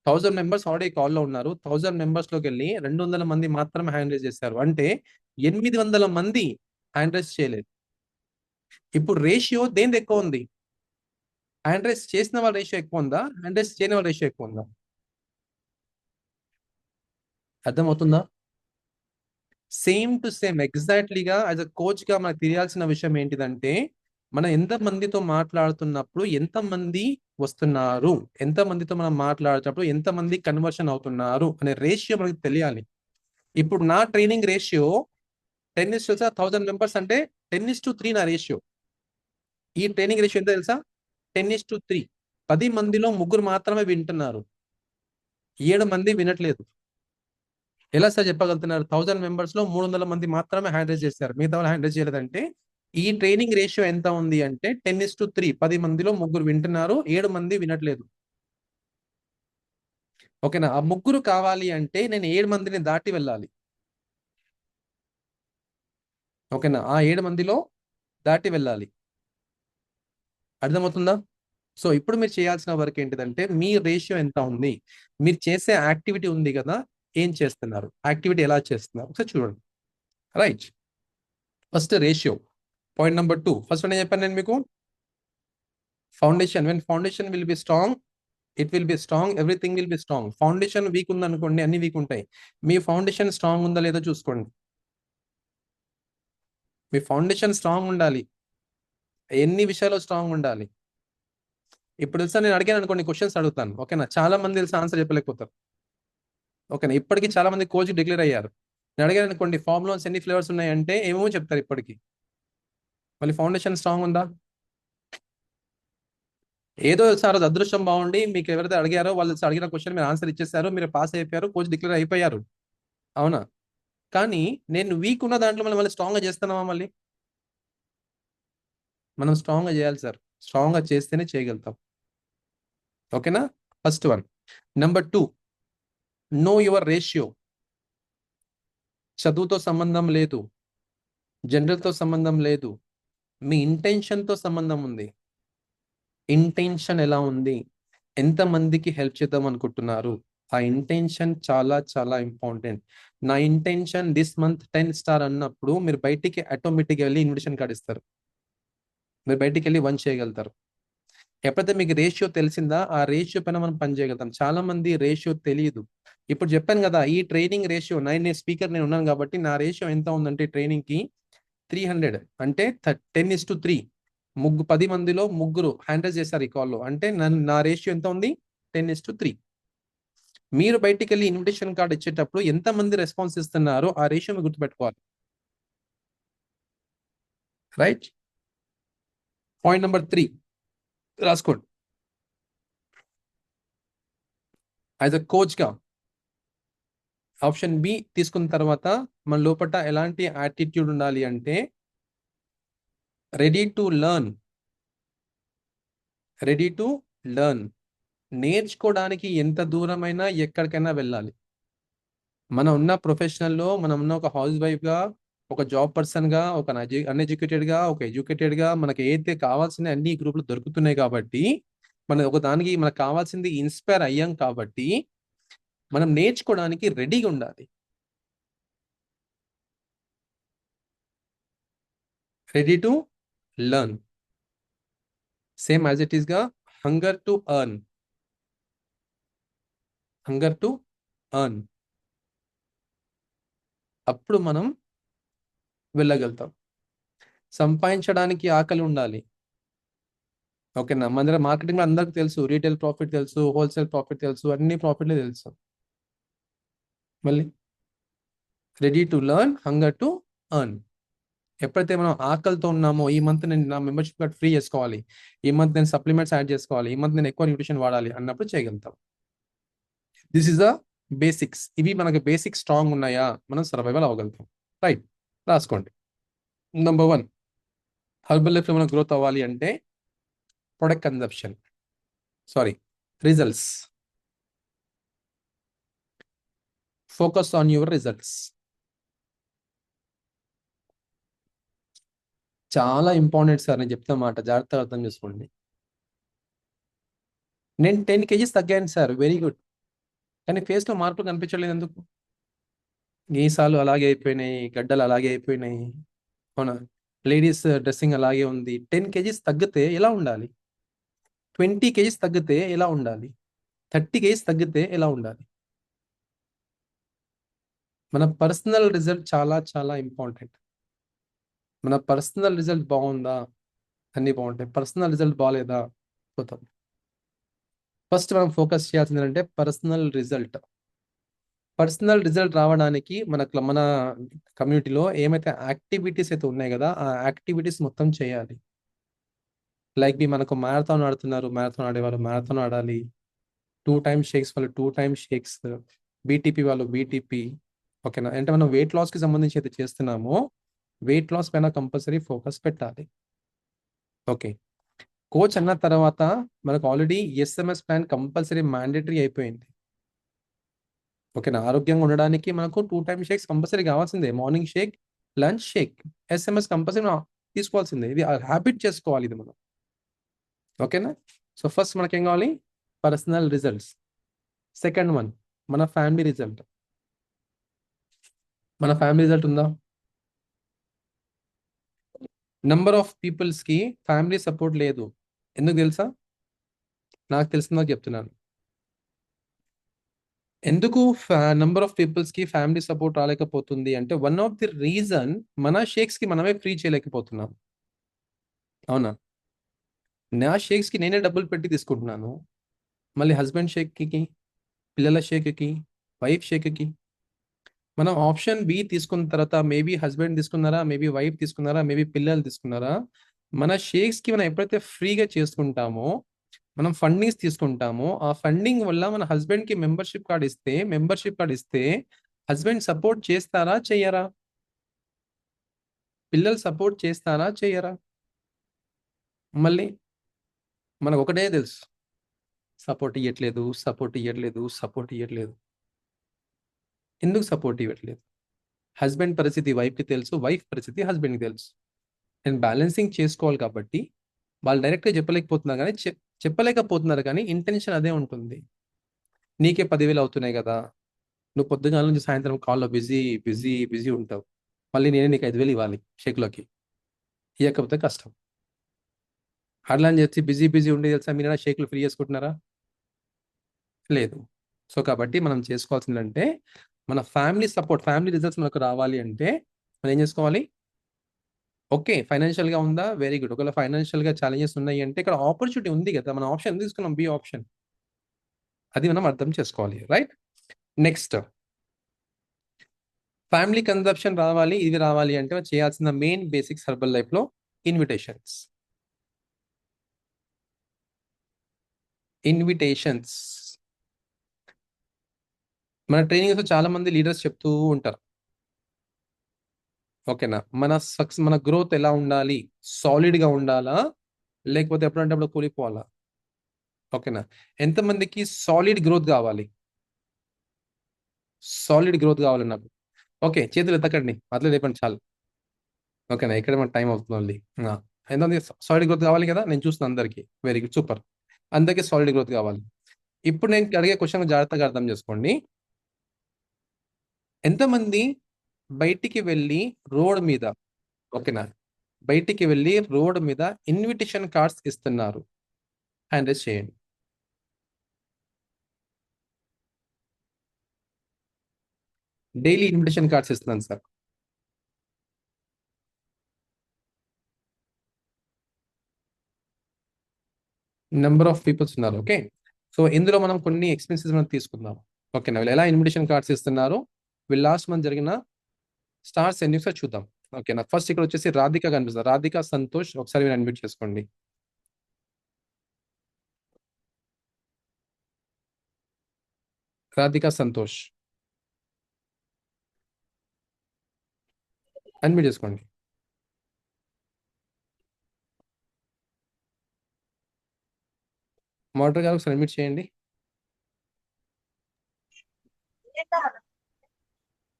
1000 మెంబర్స్ ఆల్రెడీ కాల్లో ఉన్నారు, 1000 మెంబర్స్ లోకి వెళ్ళి 200 మంది మాత్రమే హ్యాండ్ రైజ్ చేశారు. అంటే 800 మంది హ్యాండ్ రైజ్ చేయలేదు. ఇప్పుడు రేషియో దేని ఎక్కువ ఉంది? హ్యాండ్ రైజ్ చేసిన వాళ్ళ రేషియో ఎక్కువ ఉందా, హ్యాండ్ రైజ్ చేయని వాళ్ళ రేషియో ఎక్కువ ఉందా? అర్థమవుతుందా? సేమ్ టు సేమ్ ఎగ్జాక్ట్లీగా యాజ్ అ కోచ్ గా మనకు తెలియాల్సిన విషయం ఏంటిదంటే, మనం ఎంత మందితో మాట్లాడుతున్నప్పుడు ఎంతమంది వస్తున్నారు, ఎంత మందితో మనం మాట్లాడుతున్నప్పుడు ఎంతమంది కన్వర్షన్ అవుతున్నారు అనే రేషియో మనకి తెలియాలి. ఇప్పుడు నా ట్రైనింగ్ రేషియో 10:1000 మెంబర్స్ అంటే 10:3 నా రేషియో. ఈ ట్రైనింగ్ రేషియో ఎంత తెలుసా? 10:3. 10 మందిలో 3 మాత్రమే వింటున్నారు, 7 మంది వినట్లేదు. ఎలా సార్ చెప్పగలుగుతున్నారు? 1000 మెంబర్స్ లో 300 మంది మాత్రమే హ్యాండ్ రైజ్ చేశారు, మిగతా వాళ్ళు హ్యాండ్ రైజ్ చేయలేదంటే ఈ ట్రైనింగ్ రేషియో ఎంత ఉంది అంటే 10:3. 10 మందిలో 3 వింటున్నారు, 7 మంది వినట్లేదు. ఓకేనా? ఆ 3 కావాలి అంటే నేను 7 మందిని దాటి వెళ్ళాలి. ఓకేనా? ఆ 7 మందిలో దాటి వెళ్ళాలి. అర్థమవుతుందా? సో ఇప్పుడు మీరు చేయాల్సిన వర్క్ ఏంటిదంటే, మీ రేషియో ఎంత ఉంది, మీరు చేసే యాక్టివిటీ ఉంది కదా, ఏం చేస్తున్నారు, యాక్టివిటీ ఎలా చేస్తున్నారు ఒకసారి చూడండి. Right, first ratio. Point number 2, first నేను చెప్పాను నేను మీకు, foundation. When foundation will be strong, it will be strong, everything will be strong. Foundation week ఉంది అనుకోండి, అన్ని వీక్ ఉంటాయి. మీ ఫౌండేషన్ స్ట్రాంగ్ ఉందా లేదో చూసుకోండి. మీ ఫౌండేషన్ స్ట్రాంగ్ ఉండాలి, ఎన్ని విషయాలు స్ట్రాంగ్ ఉండాలి. ఇప్పుడు తెలుసా, నేను అడిగాను అనుకోండి, క్వశ్చన్స్ అడుగుతాను, ఓకేనా? చాలా మంది తెలుసా ఆన్సర్ చెప్పలేకపోతారు. ఓకేనా? ఇప్పటికీ చాలా మంది కోచ్ డిక్లేర్ అయ్యారు. నేను అడిగాను అనుకోండి, ఫార్ములాస్ ఎన్ని ఫ్లేవర్స్ ఉన్నాయంటే ఏమేమో చెప్తారు ఇప్పటికీ. మళ్ళీ ఫౌండేషన్ స్ట్రాంగ్ ఉందా? ఏదో సార్ అది అదృష్టం బాగుండి మీకు ఎవరైతే అడిగారో వాళ్ళు అడిగిన క్వశ్చన్ మీరు ఆన్సర్ ఇచ్చేసారు, మీరు పాస్ అయిపోయారు, కోచ్ డిక్లేర్ అయిపోయారు, అవునా? కానీ నేను వీక్ ఉన్న దాంట్లో మళ్ళీ స్ట్రాంగ్ గా చేస్తున్నామా? మళ్ళీ మనం స్ట్రాంగ్ గా చేయాలి సార్, స్ట్రాంగ్ గా చేస్తేనే చేయగలుగుతాం. ఓకేనా? First one. Number 2, know your ratio. చదువుతో సంబంధం లేదు, జనరల్తో సంబంధం లేదు, మీ ఇంటెన్షన్తో సంబంధం ఉంది. ఇంటెన్షన్ ఎలా ఉంది, ఎంతమందికి హెల్ప్ చేద్దాం అనుకుంటున్నారు, ఆ ఇంటెన్షన్ చాలా చాలా ఇంపార్టెంట్. నా ఇంటెన్షన్ దిస్ మంత్ 10 స్టార్ అన్నప్పుడు మీరు బయటికి ఆటోమేటిక్గా వెళ్ళి ఇన్విటేషన్ కార్డ్ ఇస్తారు. మీరు బయటికి వెళ్ళి 1 చేయగలుగుతారు. ఎప్పుడైతే మీకు రేషియో తెలిసిందా ఆ రేషియో పైన మనం పని చేయగలుగుతాం. చాలా మంది రేషియో తెలియదు. ఇప్పుడు చెప్పాను కదా, ఈ ట్రైనింగ్ రేషియో నేను స్పీకర్ నేను ఉన్నాను కాబట్టి నా రేషియో ఎంత ఉందంటే ట్రైనింగ్ కి 300 అంటే 10:3. 10 మందిలో ముగ్గురు హ్యాండిల్ చేశారు ఈ కాల్లో అంటే నా రేషియో ఎంత ఉంది 10:3. మీరు బయటికి వెళ్ళి ఇన్విటేషన్ కార్డ్ ఇచ్చేటప్పుడు ఎంత మంది రెస్పాన్స్ ఇస్తున్నారో ఆ రేషియో మీరు గుర్తుపెట్టుకోవాలి. రైట్. పాయింట్ నెంబర్ 3 రాసుకోండి. యాజ్ అ కోచ్గా ఆప్షన్ బి తీసుకున్న తర్వాత మన లోపల ఎలాంటి యాటిట్యూడ్ ఉండాలి అంటే ready to learn. Ready to learn. నేర్చుకోవడానికి ఎంత దూరమైనా ఎక్కడికైనా వెళ్ళాలి. మనం ఉన్న ప్రొఫెషనల్లో మనం ఉన్న ఒక హౌస్ వైఫ్గా, ఒక జాబ్ పర్సన్గా, ఒక అన్ఎడ్యుకేటెడ్గా, ఒక ఎడ్యుకేటెడ్గా మనకి ఏదైతే కావాల్సిన అన్ని గ్రూపులు దొరుకుతున్నాయి కాబట్టి మనం ఒక దానికి మనకు కావాల్సింది ఇన్స్పైర్ అయ్యాం కాబట్టి మనం నేర్చుకోవడానికి రెడీగా ఉండాలి. Ready to learn. Same as it ఈస్గా hunger to earn. Hunger to earn. అప్పుడు మనం వెళ్ళగలుగుతాం. సంపాదించడానికి ఆకలి ఉండాలి. ఓకేనా? మన దగ్గర మార్కెటింగ్ అందరికి తెలుసు, రీటైల్ ప్రాఫిట్ తెలుసు, హోల్సేల్ ప్రాఫిట్ తెలుసు, అన్ని ప్రాఫిట్లే తెలుసు. మళ్ళీ ready to learn, hunger to earn. ఎప్పుడైతే మనం ఆకలితో ఉన్నామో ఈ మంత్ నేను నా మెంబర్షిప్ కార్డ్ ఫ్రీ చేసుకోవాలి, ఈ మంత్ నేను సప్లిమెంట్స్ యాడ్ చేసుకోవాలి, ఈ మంత్ నేను ఎక్కువ న్యూట్రిషన్ వాడాలి అన్నప్పుడు చేయగలుగుతాం. This is the basics. ఇవి మనకి బేసిక్స్ స్ట్రాంగ్ ఉన్నాయా మనం సర్వైవల్ అవ్వగలుగుతాం. రైట్, రాసుకోండి. నెంబర్ 1 హర్బల్ లైఫ్లో మనం గ్రోత్ అవ్వాలి అంటే product consumption, results. Focus on your results. చాలా ఇంపార్టెంట్ సార్, నేను చెప్తున్న మాట జాగ్రత్తగా అర్థం చేసుకోండి. నేను 10 kgs తగ్గాను సార్, వెరీ గుడ్. కానీ ఫేస్లో మార్పులు కనిపించలేదు ఎందుకు? గీసాలు అలాగే అయిపోయినాయి, గడ్డలు అలాగే అయిపోయినాయి. అవునా? లేడీస్ డ్రెస్సింగ్ అలాగే ఉంది. 10 kgs తగ్గితే ఎలా ఉండాలి? 20 kgs తగ్గితే ఎలా ఉండాలి? 30 kgs తగ్గితే ఎలా ఉండాలి? మన పర్సనల్ రిజల్ట్ చాలా చాలా ఇంపార్టెంట్. మన పర్సనల్ రిజల్ట్ బాగుందా అన్నీ బాగుంటాయి. పర్సనల్ రిజల్ట్ బాగాలేదా పోతాం. ఫస్ట్ మనం ఫోకస్ చేయాల్సింది అంటే పర్సనల్ రిజల్ట్. పర్సనల్ రిజల్ట్ రావడానికి మన కమ్యూనిటీలో ఏమైతే యాక్టివిటీస్ అయితే ఉన్నాయి కదా ఆ యాక్టివిటీస్ మొత్తం చేయాలి. లైక్ మనకు మ్యారథాన్ ఆడుతున్నారు, మ్యారథాన్ ఆడేవాళ్ళు మ్యారథాన్ ఆడాలి. 2 times షేక్స్ వాళ్ళు 2 times షేక్స్, బీటీపీ వాళ్ళు బీటీపీ. ఓకేనా? అంటే మనం వెయిట్ లాస్కి సంబంధించి అయితే చేస్తున్నామో వెయిట్ లాస్ పైన కంపల్సరీ ఫోకస్ పెట్టాలి. ఓకే. కోచ్ అన్న తర్వాత మనకు already SMS plan compulsory mandatory అయిపోయింది. ఓకేనా? ఆరోగ్యంగా ఉండడానికి మనకు 2 times షేక్స్ కంపల్సరీ కావాల్సిందే. Morning shake, lunch shake, SMS compulsory తీసుకోవాల్సిందే. ఇది హ్యాబిట్ చేసుకోవాలి ఇది మనం. ఓకేనా? సో ఫస్ట్ మనకేం కావాలి? Personal results. సెకండ్ వన్ మన ఫ్యామిలీ రిజల్ట్. మన ఫ్యామిలీ రిజల్ట్ ఉందా? నెంబర్ ఆఫ్ పీపుల్స్కి ఫ్యామిలీ సపోర్ట్ లేదు. ఎందుకు తెలుసా? నాకు తెలిసిందా చెప్తున్నాను. ఎందుకు నెంబర్ ఆఫ్ పీపుల్స్కి ఫ్యామిలీ సపోర్ట్ రాలేకపోతుంది అంటే వన్ ఆఫ్ ది రీజన్ మన షేక్స్కి మనమే ఫ్రీ చేయలేకపోతున్నాం. అవునా? నా షేక్స్కి నేనే డబ్బులు పెట్టి తీసుకుంటున్నాను, మళ్ళీ హస్బెండ్ షేక్కి, పిల్లల షేక్కి, వైఫ్ షేక్కి. మనం ఆప్షన్ బి తీసుకున్న తర్వాత మేబీ హస్బెండ్ తీసుకున్నారా, మేబీ వైఫ్ తీసుకున్నారా, మేబీ పిల్లలు తీసుకున్నారా, మన షేక్స్కి మనం ఎప్పుడైతే ఫ్రీగా చేసుకుంటామో మనం ఫండింగ్స్ తీసుకుంటామో ఆ ఫండింగ్ వల్ల మన హస్బెండ్కి మెంబర్షిప్ కార్డ్ ఇస్తే హస్బెండ్ సపోర్ట్ చేస్తారా చెయ్యరా? పిల్లలు సపోర్ట్ చేస్తారా చెయ్యరా? మళ్ళీ మనకు ఒకటే తెలుసు, సపోర్ట్ ఇవ్వట్లేదు. ఎందుకు సపోర్ట్ ఇవ్వట్లేదు? హస్బెండ్ పరిస్థితి వైఫ్కి తెలుసు, వైఫ్ పరిస్థితి హస్బెండ్కి తెలుసు. నేను బ్యాలెన్సింగ్ చేసుకోవాలి కాబట్టి వాళ్ళు డైరెక్ట్గా చెప్పలేకపోతున్నారు కానీ ఇంటెన్షన్ అదే ఉంటుంది. నీకే 10,000 అవుతున్నాయి కదా. నువ్వు పొద్దుగాల నుంచి సాయంత్రం కాల్లో బిజీ బిజీ బిజీ ఉంటావు. మళ్ళీ నేనే నీకు 5,000 ఇవ్వాలి షేక్లోకి. ఇవ్వకపోతే కష్టం. అట్లా అని చెప్పి బిజీ బిజీ ఉండి తెలుసా మీరు షేక్లు ఫ్రీ చేసుకుంటున్నారా? లేదు. సో కాబట్టి మనం చేసుకోవాల్సిందంటే మన ఫ్యామిలీ సపోర్ట్, ఫ్యామిలీ రిజల్ట్స్ మనకు రావాలి అంటే మనం ఏం చేసుకోవాలి? ఓకే, ఫైనాన్షియల్గా ఉందా? Very good. ఒకవేళ ఫైనాన్షియల్గా ఛాలెంజెస్ ఉన్నాయి అంటే ఇక్కడ ఆపర్చునిటీ ఉంది కదా, మనం ఆప్షన్ తీసుకున్నాం, బి ఆప్షన్. అది మనం అర్థం చేసుకోవాలి, రైట్? నెక్స్ట్, ఫ్యామిలీ కన్సెప్షన్ రావాలి, ఇది రావాలి అంటే చేయాల్సిన మెయిన్ బేసిక్స్ హెర్బల్ లైఫ్లో ఇన్విటేషన్స్. మన ట్రైనింగ్స్లో చాలా మంది లీడర్స్ చెప్తూ ఉంటారు, ఓకేనా, మన గ్రోత్ ఎలా ఉండాలి, సాలిడ్గా ఉండాలా లేకపోతే ఎప్పుడంటే అప్పుడు కూలిపోవాలా? ఓకేనా, ఎంతమందికి సాలిడ్ గ్రోత్ కావాలి? సాలిడ్ గ్రోత్ కావాలి నాకు. ఓకే, చేతులు ఎత్తకండి, అట్లే లేపండి చాలు. ఓకేనా, ఇక్కడ మన టైం అవుతుంది మళ్ళీ. ఎంతమంది సాలిడ్ గ్రోత్ కావాలి కదా, నేను చూస్తున్నాను అందరికీ. Very good, super. అందరికీ సాలిడ్ గ్రోత్ కావాలి. ఇప్పుడు నేను అడిగే క్వశ్చన్ జాగ్రత్తగా అర్థం చేసుకోండి. ఎంతమంది బయటికి వెళ్ళి రోడ్ మీద, ఓకేనా, బయటికి వెళ్ళి రోడ్ మీద ఇన్విటేషన్ కార్డ్స్ ఇస్తున్నారు? హ్యాండ్ రైజ్ చేయండి. డైలీ ఇన్విటేషన్ కార్డ్స్ ఇస్తున్నాను సార్. నెంబర్ ఆఫ్ పీపుల్స్ ఉన్నారు. ఓకే, సో ఇందులో మనం కొన్ని ఎక్స్పెన్సెస్ మనం తీసుకుందాం. ఓకేనా, వీళ్ళు ఎలా ఇన్విటేషన్ కార్డ్స్ ఇస్తున్నారు, వీళ్ళు లాస్ట్ మంత్ జరిగిన స్టార్స్ ఎన్ని ఒకసారి చూద్దాం. ఓకేనా, ఫస్ట్ ఇక్కడ వచ్చేసి రాధిక కనిపిస్తుంది. రాధిక సంతోష్, ఒకసారి మీరు అన్మ్యూట్ చేసుకోండి. రాధిక సంతోష్ అన్మ్యూట్ చేసుకోండి. మోడరేటర్ గారు ఒకసారి అన్మ్యూట్ చేయండి.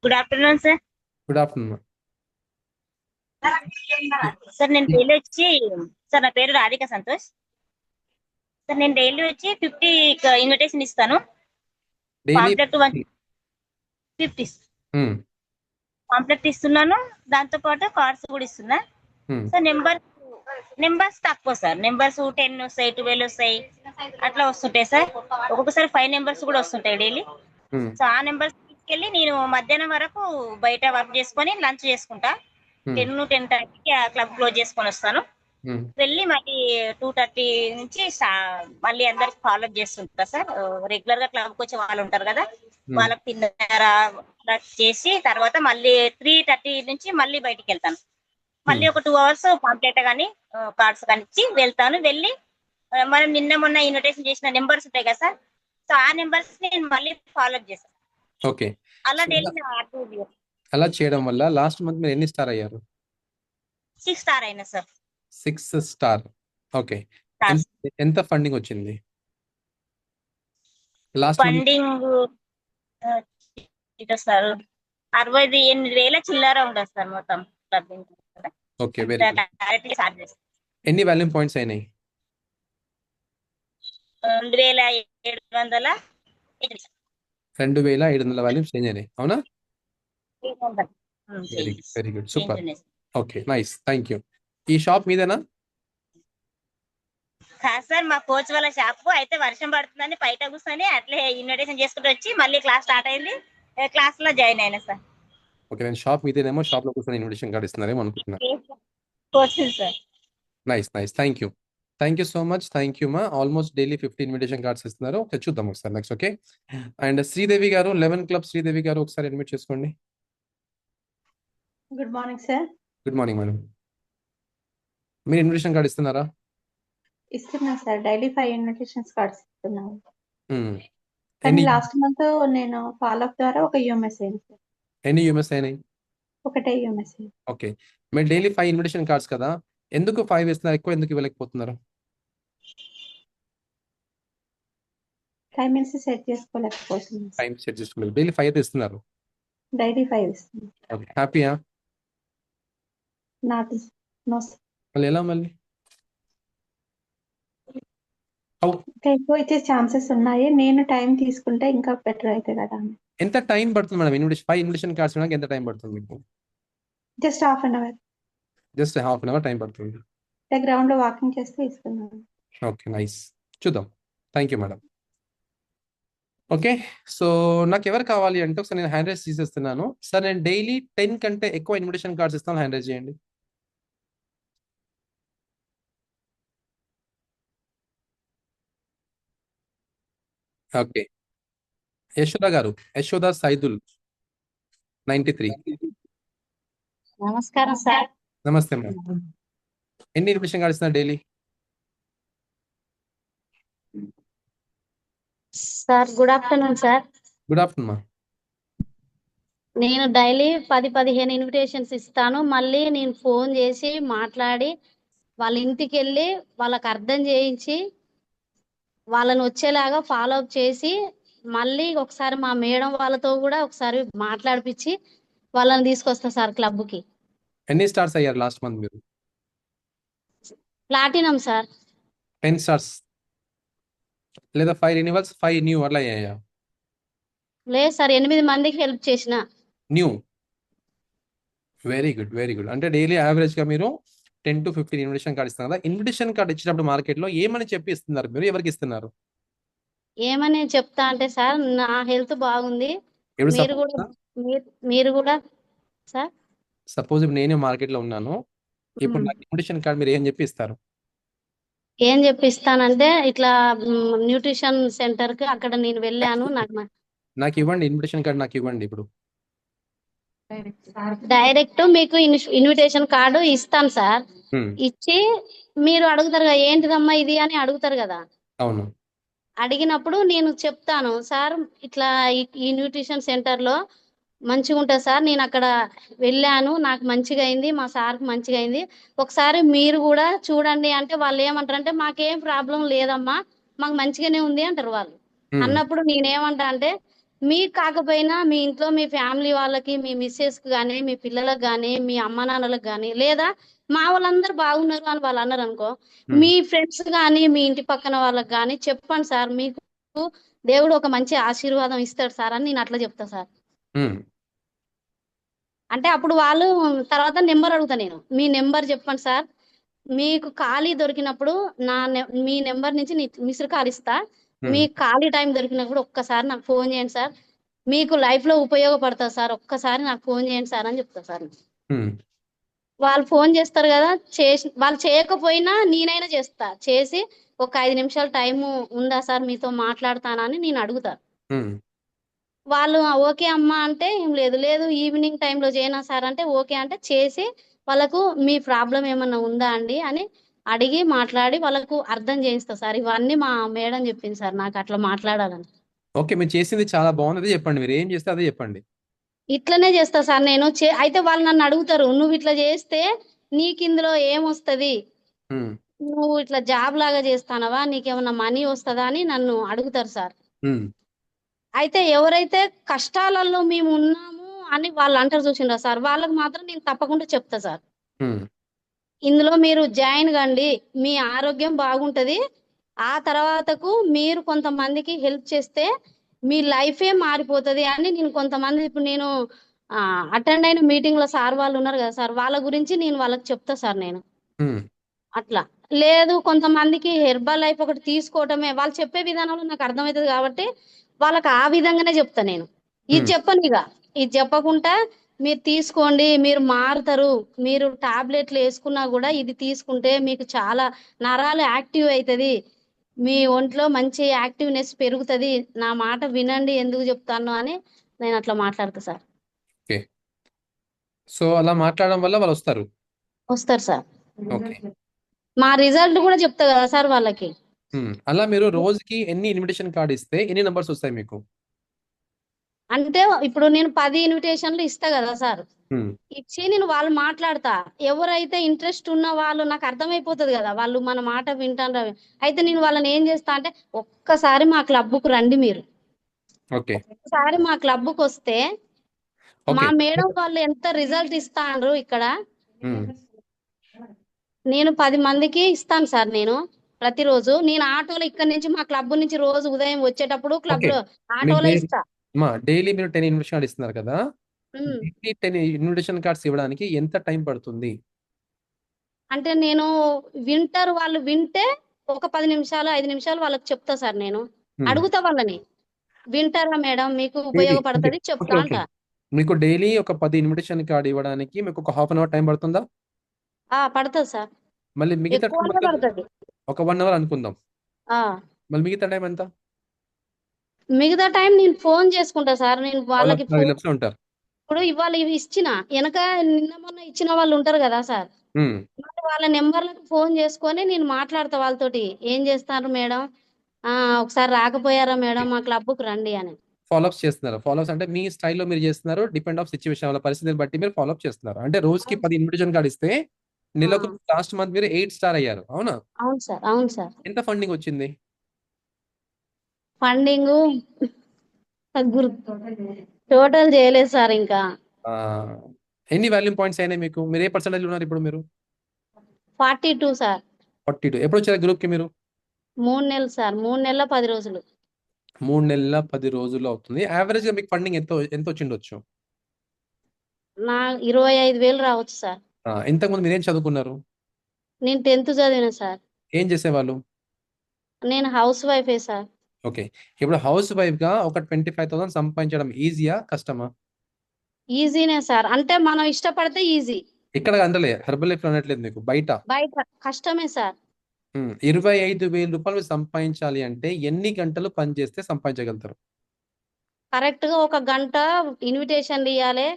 Good afternoon sir. Good afternoon. Sir నేను డైలీ వచ్చి, సార్ నా పేరు రాధిక సంతోష్. సార్ నేను డైలీ వచ్చి 50 ఇన్విటేషన్ ఇస్తాను. పాంప్లెట్ 150 పాంప్లెట్ ఇస్తున్నాను, దాంతో పాటు కార్డ్స్ కూడా ఇస్తున్నా. సార్ నెంబర్స్ తక్కువ సార్, నెంబర్స్ 10 వస్తాయి, 12 వస్తాయి, అట్లా వస్తుంటాయి సార్. ఒక్కొక్కసారి 5 నెంబర్స్ కూడా వస్తుంటాయి డైలీ. సో ఆ నెంబర్స్ తీసుకెళ్ళి నేను మధ్యాహ్నం వరకు బయట వర్క్ చేసుకొని లంచ్ చేసుకుంటా. 10-10:30కి ఆ క్లబ్ క్లోజ్ చేసుకొని వస్తాను. వెళ్ళి మళ్ళీ 2:30 నుంచి మళ్ళీ అందరికి ఫాలో అప్ చేస్తుంటా సార్. రెగ్యులర్ గా క్లబ్కి వచ్చే వాళ్ళు ఉంటారు కదా, వాళ్ళకి తిన్నారా చేసి తర్వాత మళ్ళీ 3:30 నుంచి మళ్ళీ బయటికి వెళ్తాను. మళ్ళీ ఒక 2 hours పాంప్లెట్ కానీ కార్డ్స్ కానీ ఇచ్చి వెళ్తాను. వెళ్ళి మనం నిన్న మొన్న ఇన్విటేషన్ చేసిన నెంబర్స్ ఉంటాయి కదా సార్, సో ఆ నెంబర్స్ నేను మళ్ళీ ఫాలో అప్ చేస్తాను. ఓకే, అలా డైలీ అలా చేయడం వల్ల లాస్ట్ మంత్ మీరు ఎన్ని స్టార్ అయ్యారు? 6 స్టార్ అయినా సార్. 6 స్టార్. ఓకే, ఎంత ఫండింగ్ వచ్చింది లాస్ట్ మంత్? ఫండింగ్ సార్ 68,000 చిల్లర ఉండదు సార్ మొత్తం. Okay, very good. ఎన్ని వాల్యూమ్ పాయింట్స్ అయినాయి? 2,700. 2,700 వాల్యూమ్స్ చేంజ్ అయినాయి, అవునా? Very good, super. Okay, nice, thank you. ఈ షాప్ మీదేనా? కాదు సార్, మా కోచ్ వాళ్ళ షాప్. అయితే వర్షం పడుతుందని బయట కూర్చొని అట్లే ఇన్విటేషన్ చేసుకుంటూ వచ్చి మళ్ళీ క్లాస్ స్టార్ట్ అయింది, క్లాస్ లో జాయిన్ అయినా సార్. ఓకే, నేను షాప్ మీదేనేమో, షాప్ లో కూర్చొని ఇన్విటేషన్ కార్డ్ ఇస్తున్నారేమో అనుకుంటున్నా. Coach sir. Nice, thank you so much. Thank you మా. ఆల్మోస్ట్ డైలీ 50 ఇన్విటేషన్ కార్డ్స్ ఇస్తున్నారు. ఓకే, చూద్దాం ఒకసారి నెక్స్ట్. ఓకే, అండ్ శ్రీదేవి గారు 11 క్లబ్, శ్రీదేవి గారు ఒకసారి అడ్మిట్ చేసుకోండి. Good morning sir. Good morning madam. మీరు ఇన్విటేషన్ కార్డ్ ఇస్తున్నారా? ఇస్తున్నా సార్, డైలీ 5 ఇన్విటేషన్స్ కార్డ్స్ ఇస్తున్నాను. కానీ ఎన్ని లాస్ట్ మంత్ నేను ఫాలో అప్ ద్వారా ఒక యూఎంఎస్ అయింది సార్. ఎన్ని యూఎంఎస్ అయినాయి? ఒకటే యూఎంఎస్. ఓకే, మీరు డైలీ 5 ఇన్విటేషన్ కార్డ్స్ కదా, ఎందుకు 5 ఇస్తున్నారు? ఎక్కువ ఎందుకు ఇవ్వలేకపోతున్నారు? టైమింగ్స్ సెట్ చేసుకోలేకపోతున్నాను. టైం సెట్ చేసుకోలేదు, డైలీ 5 అయితే ఇస్తున్నారు. డైలీ 5 ఇస్తున్నాను. ఓకే, హ్యాపీయా? Not no sir. మళ్ళీ ఎలా? మళ్ళీ హౌ ఇంకా ఎక్కువ ఇచ్చే ఛాన్సెస్ ఉన్నాయి. నేను టైం తీసుకుంటే ఇంకా బెటర్ అవుతుంది కదా అని. ఎంత టైం పడుతుంది మేడం? ఇన్విటేషన్ కార్డ్స్ ఇవ్వడానికి ఎంత టైం పడుతుంది మీకు? Just half an hour just half an hour time పడుతుంది. గ్రౌండ్ లో వాకింగ్ చేస్తే ఇస్తున్నాను. Okay, nice. చూద్దాం. Thank you madam. Okay, so నాకు ఎవరు కావాలి అంటే ఒకసారి నేను హ్యాండ్ రైజ్ తీసేస్తున్నాను. సార్ నేను డైలీ 10 కంటే ఎక్కువ ఇన్విటేషన్ కార్డ్స్ ఇస్తాను, హ్యాండ్ రైజ్ చేయండి. ఓకే, యశోద గారు, యశోద సైదుల్ 93. నమస్కారం సార్. నమస్తే మేడం. ఎన్ని ఇన్విటేషన్ కార్డ్స్ ఇస్తున్నారు daily? Sir good afternoon sir. Good afternoon మా. నేను డైలీ 10-15 ఇన్విటేషన్స్ ఇస్తాను. మళ్ళీ నేను ఫోన్ చేసి మాట్లాడి వాళ్ళ ఇంటికి వెళ్ళి వాళ్ళకి అర్థం చేయించి వాళ్ళని వచ్చేలాగా ఫాలో అప్ చేసి మళ్ళీ ఒకసారి మా మేడం వాళ్ళతో కూడా ఒకసారి మాట్లాడిపించి వాళ్ళని తీసుకొస్తా సార్ క్లబ్కి. ఎన్ని స్టార్స్ అయ్యారు లాస్ట్ మంత్ మీరు? Platinum sir. 10 స్టార్స్ లేదా 5 రెన్యువల్స్, 5 న్యూ అట్లా అయ్యాయా? లేదు సార్, 8 మందికి హెల్ప్ చేసిన. New. Very good, very good. అంటే డైలీ యావరేజ్ గా మీరు 10 to 15 ఇన్విటేషన్ కార్డ్ ఇస్తున్నారు కదా. ఇన్విటేషన్ కార్డ్ ఇచ్చినప్పుడు మార్కెట్ లో ఏమని చెప్పి ఇస్తున్నారు మీరు? ఎవరికి ఇస్తున్నారు? ఏమని చెప్తా అంటే సార్, నా హెల్త్ బాగుంది, ఎవరు మీరు కూడా మీరు కూడా సార్. సపోజ్ ఇప్పుడు నేనే మార్కెట్ లో ఉన్నాను, ఇప్పుడు నాకు ఇన్విటేషన్ కార్డ్ మీరు ఏం చెప్పి ఇస్తారు? ఏం చెప్పిస్తానంటే ఇట్లా న్యూట్రిషన్ సెంటర్ కి అక్కడ నేను వెళ్ళాను, నాకు ఇవ్వండి ఇన్విటేషన్ కార్డ్, నాకు ఇవ్వండి ఇప్పుడు. డైరెక్ట్ మీకు ఇన్విటేషన్ కార్డు ఇస్తాను సార్. ఇచ్చి మీరు అడుగుతారు కదా ఏంటిదమ్మా ఇది అని అడుగుతారు కదా. అవును. అడిగినప్పుడు నేను చెప్తాను సార్ ఇట్లా ఈ న్యూట్రిషన్ సెంటర్ లో మంచిగా ఉంటుంది సార్, నేను అక్కడ వెళ్ళాను, నాకు మంచిగా అయింది, మా సార్కి మంచిగా అయింది, ఒకసారి మీరు కూడా చూడండి అంటే వాళ్ళు ఏమంటారు అంటే మాకేం ప్రాబ్లం లేదమ్మా, మాకు మంచిగానే ఉంది అంటారు వాళ్ళు. అన్నప్పుడు నేనేమంటా అంటే మీకు కాకపోయినా మీ ఇంట్లో మీ ఫ్యామిలీ వాళ్ళకి, మీ మిస్సెస్ కి కానీ, మీ పిల్లలకు కానీ, మీ అమ్మ నాన్నలకు కానీ, లేదా మా వాళ్ళందరూ బాగున్నారు అని వాళ్ళు అన్నారు అనుకో, మీ ఫ్రెండ్స్ కానీ మీ ఇంటి పక్కన వాళ్ళకి కానీ చెప్పండి సార్, మీకు దేవుడు ఒక మంచి ఆశీర్వాదం ఇస్తాడు సార్ అని నేను అట్లా చెప్తా సార్. అంటే అప్పుడు వాళ్ళు తర్వాత నెంబర్ అడుగుతా నేను, మీ నెంబర్ చెప్పండి సార్, మీకు ఖాళీ దొరికినప్పుడు మీ నెంబర్ నుంచి మిస్డ్ కాల్ ఇస్తా, మీకు ఖాళీ టైం దొరికినప్పుడు ఒక్కసారి నాకు ఫోన్ చేయండి సార్, మీకు లైఫ్ లో ఉపయోగపడతా సార్, ఒక్కసారి నాకు ఫోన్ చేయండి సార్ అని చెప్తా సార్. వాళ్ళు ఫోన్ చేస్తారు కదా, వాళ్ళు చేయకపోయినా నేనైనా చేస్తా, చేసి ఒక 5 నిమిషాలు టైము ఉందా సార్ మీతో మాట్లాడతానని నేను అడుగుతా. వాళ్ళు ఓకే అమ్మా అంటే ఏం లేదు ఈవినింగ్ టైంలో చేయనా సార్ అంటే ఓకే అంటే చేసి వాళ్ళకు మీ ప్రాబ్లం ఏమన్నా ఉందా అండి అని అడిగి మాట్లాడి వాళ్ళకు అర్థం చేయిస్తా సార్. ఇవన్నీ మా మేడం చెప్పింది సార్ నాకు అట్లా మాట్లాడాలని. ఓకే, మీరు చేసింది చాలా బాగుంది, చెప్పండి మీరు ఏం చేస్తే అదే చెప్పండి. ఇట్లనే చేస్తా సార్ నేను. అయితే వాళ్ళు నన్ను అడుగుతారు, నువ్వు ఇట్లా చేస్తే నీకు ఇందులో ఏమొస్తుంది, నువ్వు ఇట్లా జాబ్ లాగా చేస్తానవా, నీకేమన్నా మనీ వస్తుందా అని నన్ను అడుగుతారు సార్. అయితే ఎవరైతే కష్టాలలో మేము ఉన్నాము అని వాళ్ళు అంటారు చూసిండ్రా సార్, వాళ్ళకి మాత్రం నేను తప్పకుండా చెప్తా సార్, ఇందులో మీరు జాయిన్ కండి, మీ ఆరోగ్యం బాగుంటది, ఆ తర్వాతకు మీరు కొంతమందికి హెల్ప్ చేస్తే మీ లైఫే మారిపోతుంది అని నేను కొంతమంది, ఇప్పుడు నేను అటెండ్ అయిన మీటింగ్ లో సార్ వాళ్ళు ఉన్నారు కదా సార్, వాళ్ళ గురించి నేను వాళ్ళకి చెప్తా సార్ నేను. అట్లా లేదు కొంతమందికి హెర్బల్ లైఫ్ ఒకటి తీసుకోవటమే, వాళ్ళు చెప్పే విధానంలో నాకు అర్థమవుతుంది కాబట్టి వాళ్ళకి ఆ విధంగానే చెప్తా నేను. ఇది చెప్పను, ఇది చెప్పకుండా మీరు తీసుకోండి, మీరు మారుతారు, మీరు టాబ్లెట్లు వేసుకున్నా కూడా ఇది తీసుకుంటే మీకు చాలా నరాలు యాక్టివ్ అవుతుంది, మీ ఒంట్లో మంచి యాక్టివ్నెస్ పెరుగుతుంది, నా మాట వినండి ఎందుకు చెప్తాను అని నేను అట్లా మాట్లాడతా సార్. సో అలా మాట్లాడడం వల్ల వాళ్ళు వస్తారు సార్. మా రిజల్ట్ కూడా చెప్తా కదా సార్ వాళ్ళకి. అలా మీరు రోజుకి ఎన్ని ఇన్విటేషన్ కార్డ్ ఇస్తే ఎన్ని నంబర్స్ వస్తాయి మీకు? అంటే ఇప్పుడు నేను 10 ఇన్విటేషన్లు ఇస్తా కదా సార్, ఇచ్చి నేను వాళ్ళు మాట్లాడతా, ఎవరైతే ఇంట్రెస్ట్ ఉన్న వాళ్ళు నాకు అర్థమైపోతుంది కదా వాళ్ళు మన మాట వింటారు, అయితే నేను వాళ్ళని ఏం చేస్తా అంటే ఒక్కసారి మా క్లబ్కు రండి మీరు, ఒక్కసారి మా క్లబ్కు వస్తే మా మేడం వాళ్ళు ఎంత రిజల్ట్ ఇస్తాండ్రు ఇక్కడ, నేను 10 మందికి ఇస్తాను సార్ నేను. ప్రతిరోజు నేను ఆటోలో ఇక్కడ నుంచి మా క్లబ్ నుంచి రోజు ఉదయం వచ్చేటప్పుడు క్లబ్ ఓకే లో మీ ఆటోలో ఇస్తా. డైలీ మీరు 10 ఇన్విటేషన్ కార్డ్స్ ఇస్తున్నారు కదా, ఉమ్. డైలీ 10 ఇన్విటేషన్ కార్డ్స్ ఇవ్వడానికి ఎంత టైం పడుతుంది? అంటే నేను వాళ్ళు వింటే ఒక 10 నిమిషాలు 5 నిమిషాలు వాళ్ళకి చెప్తా సార్. నేను అడుగుతా వాళ్ళని, వింటారా మేడం, మీకు ఉపయోగపడుతుంది చెప్తా ఓకే అంట. మీకు డైలీ ఒక 10 ఇన్విటేషన్ కార్డ్ ఇవ్వడానికి మీకు ఒక హాఫ్ అన్ అవర్ టైం పడుతుందా? పడుతుంది సార్, మళ్ళీ మిగతా టైం ఎక్కువనే పడుతుంది. ఒక 1 అవర్ అనుకుందాం, మళ్ళీ మిగతా టైం ఎంత? మిగతా టైం నేను ఫోన్ చేసుకుంటా సార్. నేను వాళ్ళకి ఫోన్ లో ఉంటారు. ఇప్పుడు ఇవాళ ఇవి ఇచ్చిన వెనక నిన్న మొన్న ఇచ్చిన వాళ్ళు ఉంటారు కదా సార్, మరి వాళ్ళ నెంబర్లకు ఫోన్ చేసుకొని నేను మాట్లాడతా వాళ్ళతోటి. ఏం చేస్తారు మేడం, ఒకసారి రాకపోయారా మేడం మా క్లబ్కు రండి అని. ఫాలోఅప్స్ చేస్తున్నారు. ఫాలోఅప్స్ అంటే మీ స్టైల్లో మీరు చేస్తున్నారు, డిపెండ్ ఆఫ్ సిచ్యువేషన్, వాళ్ళ పరిస్థితిని బట్టి మీరు ఫాలోఅప్ చేస్తున్నారు. అంటే రోజుకి 10 ఇన్విటేషన్ కార్డ్ ఇస్తే నెలకు లాస్ట్ మంత్ మీరు 8 స్టార్ అయ్యారు, అవునా? అవును సార్, అవును సార్. ఎంత ఫండింగ్ వచ్చింది? ఫండింగ్ టోటల్ చేయలేదు సార్ ఇంకా. ఎన్ని వాల్యూమ్ పాయింట్స్ అయినాయి మీకు? మీరు ఏ పర్సెంటేజ్ ఉన్నారు ఇప్పుడు? మీరు 42 సార్. 42. ఎప్పుడు వచ్చారు గ్రూప్ కి మీరు? 3 నెలలు సార్, 3 నెలల 10 రోజులు. 3 నెలల 10 రోజులు అవుతుంది. యావరేజ్ గా మీకు ఫండింగ్ ఎంత వచ్చిండొచ్చు? నా 25,000 రావచ్చు సార్. ఇంతకుముందు మీరేం చదువుకున్నారు? నేను 10th చదివిన సార్. ఏం చేసేవాళ్ళు? నేను హౌస్ వైఫే సార్. ఓకే, ఇప్పుడు హౌస్ వైఫ్ గా ఒక 25,000 సంపాదించడం ఈజీయా కష్టమా? ఈజీనే సార్, అంటే మనం ఇష్టపడితే ఈజీ. ఇక్కడ అంటలే, హెర్బల్ లైఫ్ అనట్లేదు మీకు, బయట కష్టమే సార్. 25,000 రూపాయలు సంపాదించాలి అంటే ఎన్ని గంటలు పని చేస్తే సంపాదించగలుగుతారు? కరెక్ట్ గా 1 గంట ఇన్విటేషన్ ఇవ్వాలి.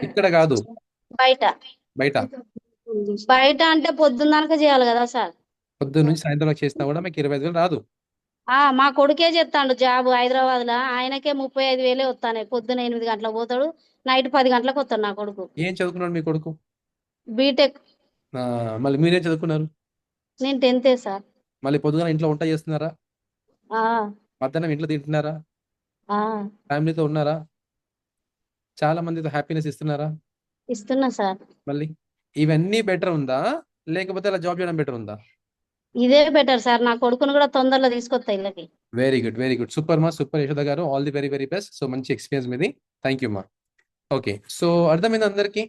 ఇక్కడ కాదు, బయట బయట అంటే పొద్దున్ననక చేయాలి కదా సార్. పొద్దున్న నుంచి సాయంత్రం వరకు చేసినా కూడా మీకు 25,000 రాదు. మా కొడుకే చేస్తాడు జాబ్ హైదరాబాద్ లో, ఆయనకే 35,000 వస్తాయి. పొద్దున 8 గంటలకు పోతాడు, నైట్ 10 గంటలకు వస్తాడు నా కొడుకు. ఏం చదువుకున్నాడు మీ కొడుకు? బీటెక్. మళ్ళీ మీరేం చదువుకున్నారు? నేను 10th సార్. మళ్ళీ పొద్దున ఇంట్లో వంట చేస్తున్నారా? ఆ మధ్యాహ్నం ఇంట్లో తింటున్నారా? ఆ ఫ్యామిలీతో ఉన్నారా? చాలా మందితో హ్యాపీనెస్ ఇస్తున్నారా? ఇస్తున్నా సార్. మళ్ళీ ఇవన్నీ బెటర్ ఉందా, లేకపోతే అలా జాబ్ చేయడం బెటర్ ఉందా? ఇదే బెటర్ సార్, నా కొడుకును కూడా తొందరలో తీసుకొస్తా ఇళ్ళకి. Very good, very good, super మా, సూపర్ యశోద గారు, all the very very best. So మంచి ఎక్స్పీరియన్స్ మీది, థ్యాంక్ యూ మా. ఓకే, సో అర్థమైంది అందరికీ?